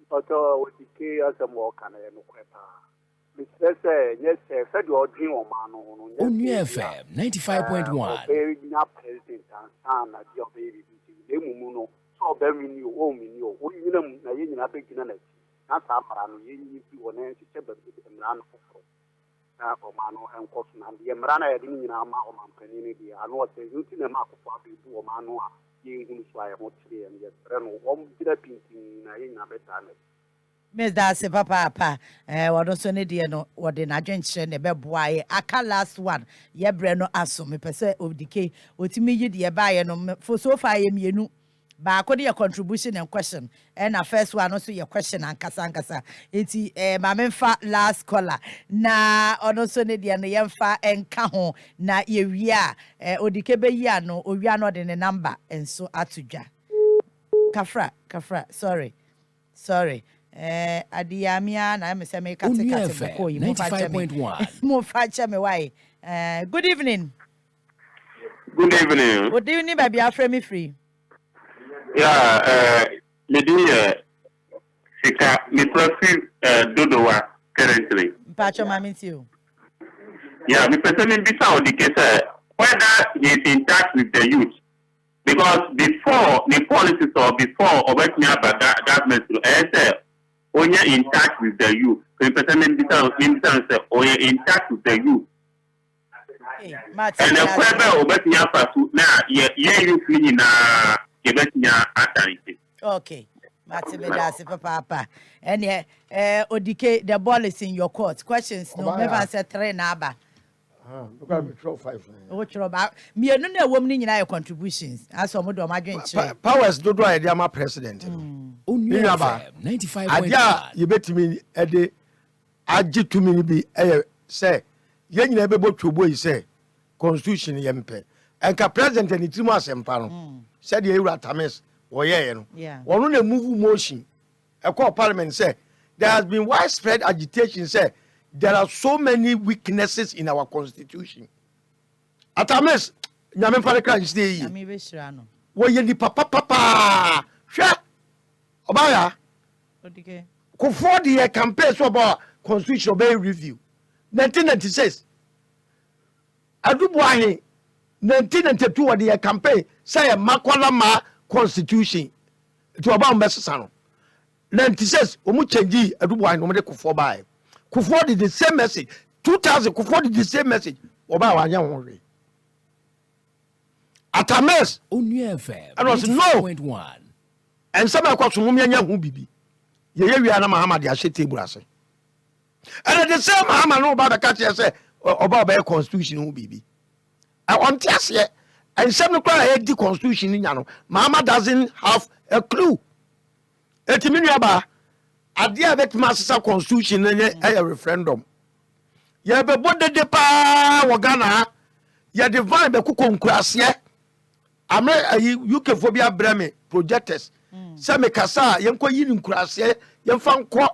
But Odike asemo kana no kwepa. Mr. Yes, said you dream o mano no. Onua FM 95.1. Very na president and son na your baby. Emu no. So very new, oh me new. Oh, you know, na ye na be gina na. Na sa mara no ye ni bi wona nti che be mra no foforo. Na o ma no enko so na ye mra na ye ni nyina ma o mampani ni bi ano o se nti na ma akofo abi bu o ma no a ye hunu so aye mo tire ye tre no o mo gina pintin na ye nyina beta na. Miss Darcy papa wodo so ne de no wode na dwenkyere ne beboa ye aka last one ye bre no aso me pese Odike otimi yi de ba ye no for so far ye mienu ba ko de your contribution and question and na first one also your question and kasa enti ma memfa last caller na ono so ne de no ye mfa enka ho na ye wi a Odike be yi ano owia no de ne number enso atudwa kafra sorry Adiamia na me say me kate ko yi mo fa me 95.1 mo fa me why good evening baby afre me free me sika me profi dodowa currently pacho mami tiu me person me bisa Odike say whether he is in touch with the youth because before the policies or before obetnya government say Onya in touch with the youth. So the person in say Onya in touch with the youth. And the kwebe obetnya fasu na ye youth ni na yebetnya atarite. Okay. Matibedasi papa. And Odike, the ball is in your court. Questions no never say 3 na aba. Because we throw 5. Oh, throw about me no na woman nyina your contributions. As omo do madwenche. Powers do idea my president. Onua FM 95.1. Adia ye betimi ede agi to me bi say ye nyina be botwobo yi say constitution ye mpe. Enka president ni timo asempa no. Said ye ewura tames wo ye no. Wono na move motion. E call parliament say there has been widespread agitation say there are so many weaknesses in our constitution. Atames, nyame pare kan stay yi. Nyame be shira no. Wo ye ni papa. Hwe. Obaya. Odike. Ko for the campaign so about constitution be review. 1996. Adubu ahe 1992 what the campaign say makwala ma constitution. To about mesesa no. 96 omu change adubu ahe no me de ko for buy. Kufuor did the same message. 2000 Kufuor did the same message. Oba wanya honre. Atames. Onua FM. And was no. And some of us whom yanya hu bibi. Ye wi ana Muhammad ya table ase. And at the same Muhammad no about the catch say oba be constitution hu bibi. On tias ye and some no cry the constitution nya no. Muhammad doesn't have a clue. Etimi nuaba adia bet masasa constitution a referendum ye be bodde de pa wo Ghana ye divine be kukonkurase ame UK phobia breme projectors se me kasa ye nko yini nkurase ye mfa nko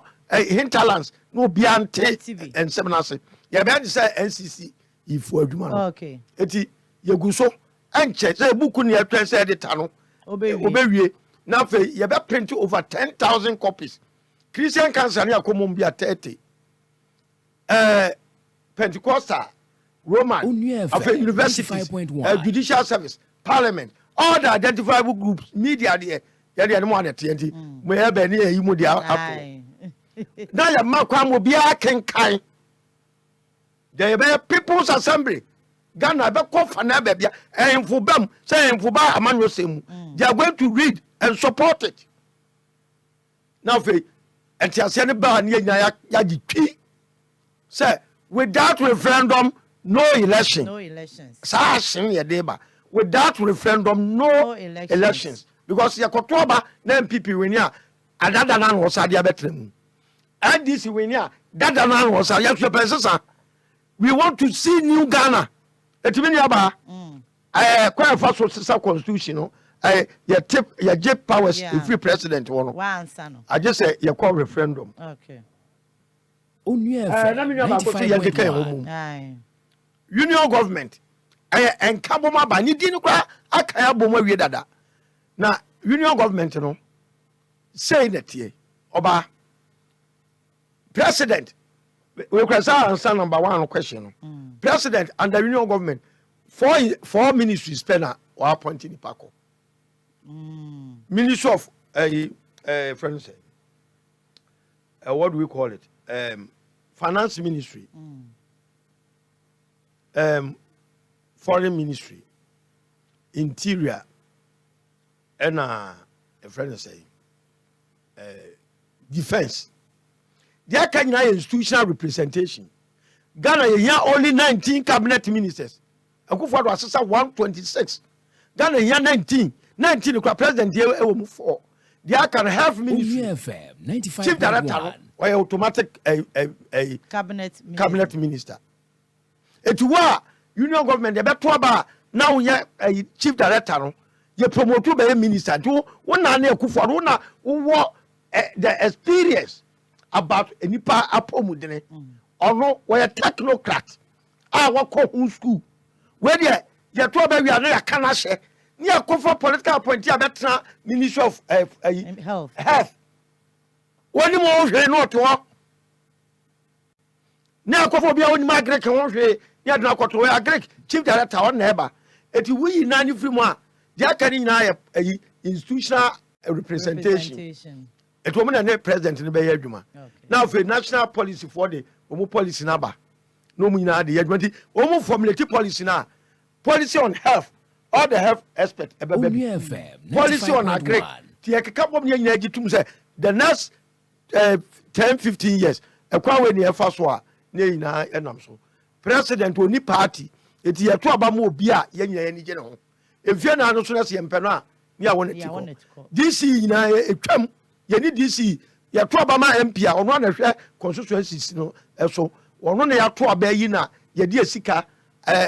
hinterlands no bia nte ensemnase ye be say NCC ifu adwuma no okay eti ye guso enche say buku ne atwen say edita no obewie na fe ye be print over 10,000 copies. Christian Council ni akomom bia 30. Pentecostal, Roman, universities, judicial service, parliament, all the identifiable groups, media there, they are no one at TNT. We have any you mo dia apple. na ya makwa mo bia kenkan there be people's assembly Ghana be call for na bia enfo bam say enfo ba amanyo semu they are going to read and support it now fe entiase ne ba ne nya ya gitwi say without referendum no elections sa shin ye dey ba without referendum no elections because yakotoba na MPP wenia adada na no sade abetrem NDC wenia dada na no sade ya we want to see new Ghana etimini aba kwa fa so sisa constitution no ya give powers if free president wono I just say you call referendum okay Onua na me nyaba ko say ya keke ho union government enkaboma ba ni din kwa aka ya boma wie dada na union government no say that here oba president we question answer number 1 question no president under union government four ministries spend or appointing pako ministry of friends what do we call it finance ministry foreign ministry interior and a friend say defense there can be institutional representation Ghana here only 19 cabinet ministers akufo assessor 126 Ghana here 19 the president here we move for there can have ministry chief director or automatic cabinet minister it wa union government they beto aba now ye chief director no ye promote be minister do wona na akufo wona wo the experience about enipa apomudene ono we technocrat we ko school we there ye to ba wi na ya kana hye ni akofo political appointee abetna ministry of health woni mo hwe no to ni akofo bia woni ma Greek won hwe ya dna akoto we Greek chief director on neighbor eti we na ni free mu a dia kan ni na institutional representation it woman and president ni be yadwuma now for national policy for the policy number no mu na de yadwuma ti formulate policy na policy on health all the health expert policy on agri ti ekeka bom nyina gitum say the next 10-15 years ekwa we ni efa so a na nyina enam so president oni party eti yeto aba mo obi a yenya ni gye ne ho efie na no so na se yempe no a ni a won etiko DC nyina etwam yeni DC yeto aba ma MP a ono na hwe constituencies no eso ono na yeto aba yi na ye de asika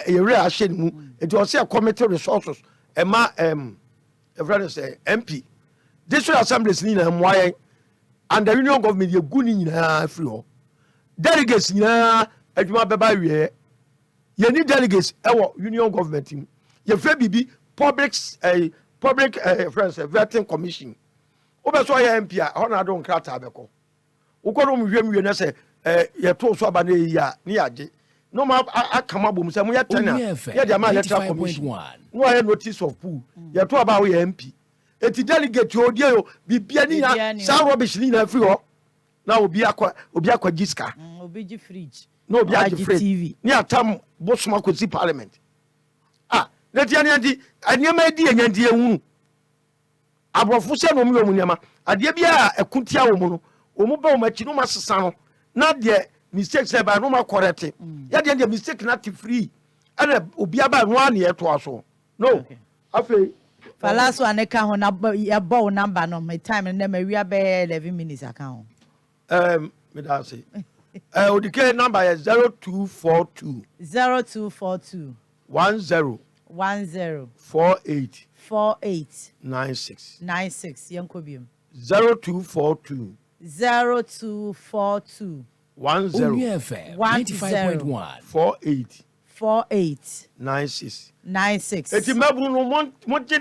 yewre a hye mu eti o se committee resources ema everyone say MP district assemblies ni na moayen and the union government ye gu ni nyina free ho delegates nyina adwuma beba wie ye ni delegates ewo union government team ye fe bibi public friends vetting commission obeso ya MP a ona do nkrata abeko ukoro mu hwem na se ye to so aba na ya ni age no ma akama bom se mu ya tena ye dia ma electoral commission no ya notice of pool ye to aba wo ya MP eti delegate odie yo bibia ni ya sa rubbish ni na free ho na obi akwa giska obi gi fridge no obi agi fridge ni atam bosoma ko si parliament na ti ani anema di enyandi ehunu abrofo se no mu nyama ade bia ekutia wo mu no wo mu ba wo machi no masesa no na de mistakes e ba no ma correct ya de mistake na ti free ana obi aba no an ye to aso no afi falaso aneka ho na ya bow number no my time na ma wi be 11 minutes account me da say Odike number is 0242 0242 10 48 96 yankobium 0242 0242 10 95.1 48 96 eti mabu no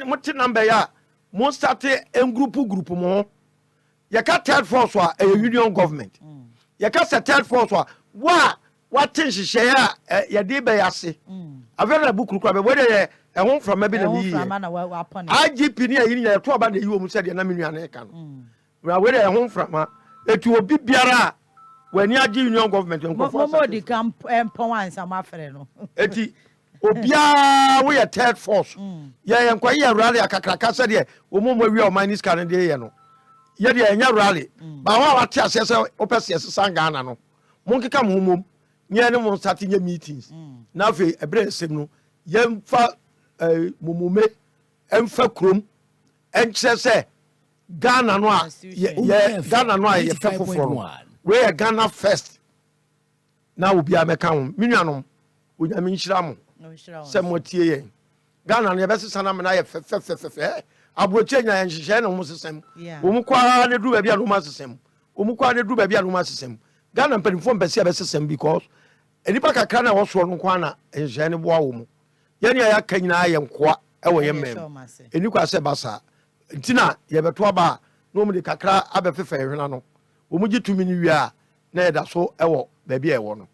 monte number ya mon start en group mo ya ka third force a union government ya ka third force wa tin hihye ya ya de be yase avera bukuru kwa be wede ehon from maybe na mi IGP ni ayi ni ya to aba na yi wo mu se de na menua na e ka no na wede ehon from etu obi biara when you agi union government Momo di camp empon ansa mafere no. Eti obia we third force. Ye enko ye rally akakraka se de omomo wi o minus can de ye no. Ye de enya rally. Ba wa wate ase se opese sesa Ghana no. Monkeka mo mom. Nye ne mo start nye meetings. Na fe ebre sem no ye mfa momume emfa krom enche se Ghana no a Ghana no a ye fefoforo. We are Ghana first. Now we be a mekam. Minuanom onyame nhira mo. Se motie ye. Ghana no ye bese sanam na ye fe. Abroche nya nhihye na mo sesem. Wo mu kwa ne duru ba bia no ma sesem. Wo mu kwa ne duru ba bia no ma sesem. Ghana mpanifo mbese be sesem because enipa kakra na wo so no kwa na nhihye ne boa wo mu. Ye ne ya kan nyina ye nkoa e wo ye mem. Enikwa se basa. Ntina ye beto aba no mu de kakra abefefe hwena no. Omuji tumi ni wia na eda so ewo ba bia ewo no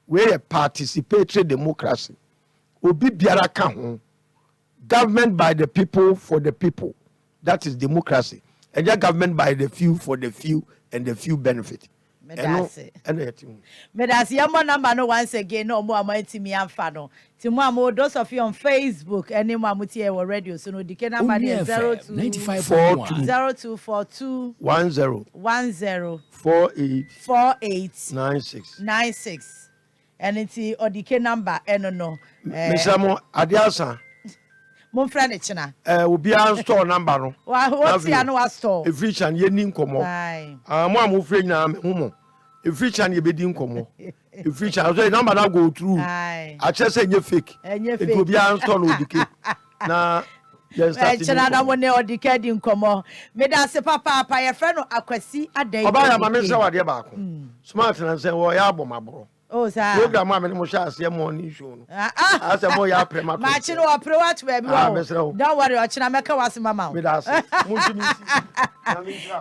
we a participatory democracy obi biara ka ho government by the people for the people, that is democracy, and your government by the few for the few and the few benefit. Medasi yamo number no once again no mo amanti mi amfa no ti mo amo those of you on Facebook any mo amuti e radio so no dike number is 0242 10 48 96 and it's odike number eno no Misamo adiasa mo friend e china obi an store number no what ya no store every chan ye ni nkomo mo amofre nyina mo every chan ye bedi nkomo every chan so number na go through a chese nye fake it obi an store no dike na chana na mo ne odike di nkomo me da se papa ye friend no Akwasi Addai oba ya ma me se wade ba ko smart na se wo ya abomabro. Oh, sir. Program am mo sha ase morning show no. Ase mo ya prema. Ma chi no opre what we be wo. Don't worry, o chi na meka wase mama. Me da ase.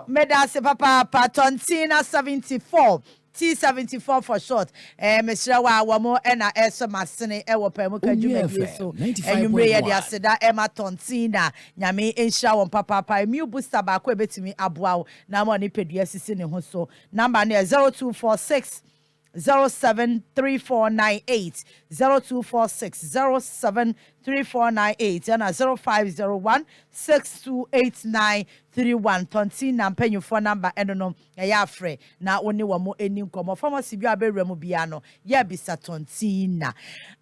Me da ase papa Tontina 74. T74 for short. Mr. Wa mo na eso masene e wo Pae Mu Ka dwumadi so. Enwumre ye de aseda Emma Tontina. Nyame enhira won papa Pae booster ba ko ebetimi aboa na mo ni pedua sisi ne ho so. Number na 0246 073498 0246 073498 and 0501 628931 Tontina mpenyu phone number eno ya frɛ na woni wo mo eni nkomo pharmacy bi abewura mu bia no ya bisa Tontina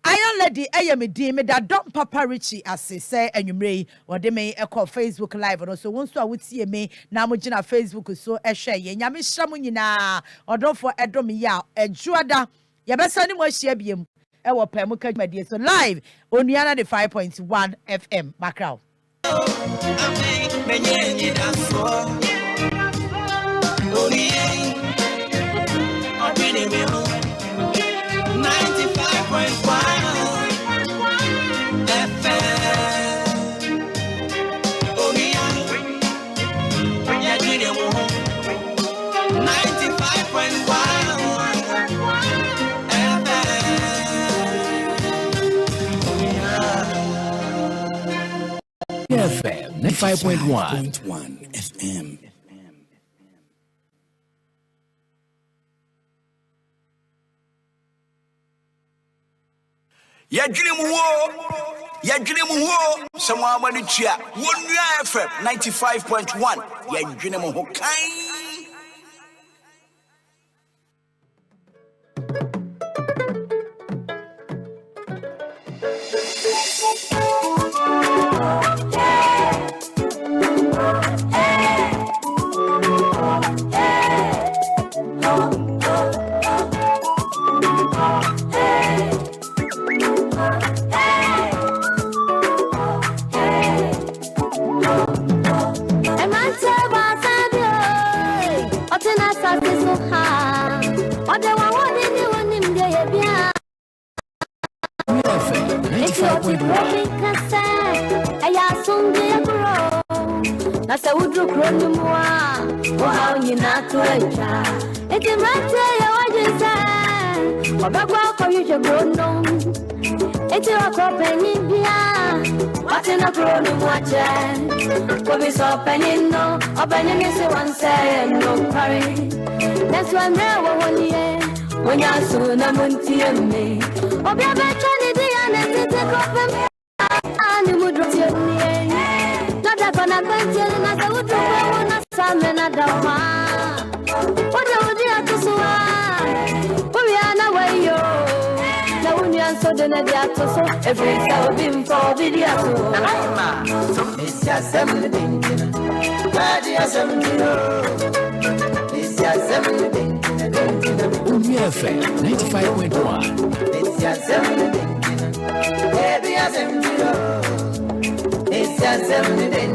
Iron Lady ayemedi me da Don Papa Richie ase say anwumre wode me ekɔ Facebook live no so wonso a wotie me na mo gina Facebook so ehwɛ ye nyame hra mo nyina odofo edom ya ejuada ye besa ni mo ahia biem ewo Pae Mu Ka dwumadi so live Onua na the 5.1 FM Macau. FM 95.1 FM. Yadwene mu ho someone mani tua Onua FM 95.1 yadwene mu ho kan. Nasa udru kronu mua Wao nyina tuecha Eti mrate ya wajisa Wabagwa kwa yuja krono Eti wako penyi bia What in a grown watching? Go be so penny no, or penny miss one say no curry. That's one there one year. When you're soon a munty and me. Or be a better and take up and you would drop your knee. Not that gonna continue as I would do when I saw men at the one. What would you have to swap? We are no way, yo. Now, when you're so done at the so every time been for video. It's just 17. It's just 17. Onua FM 95.1. It's just 17. Baby, I'm 17. It's just 17.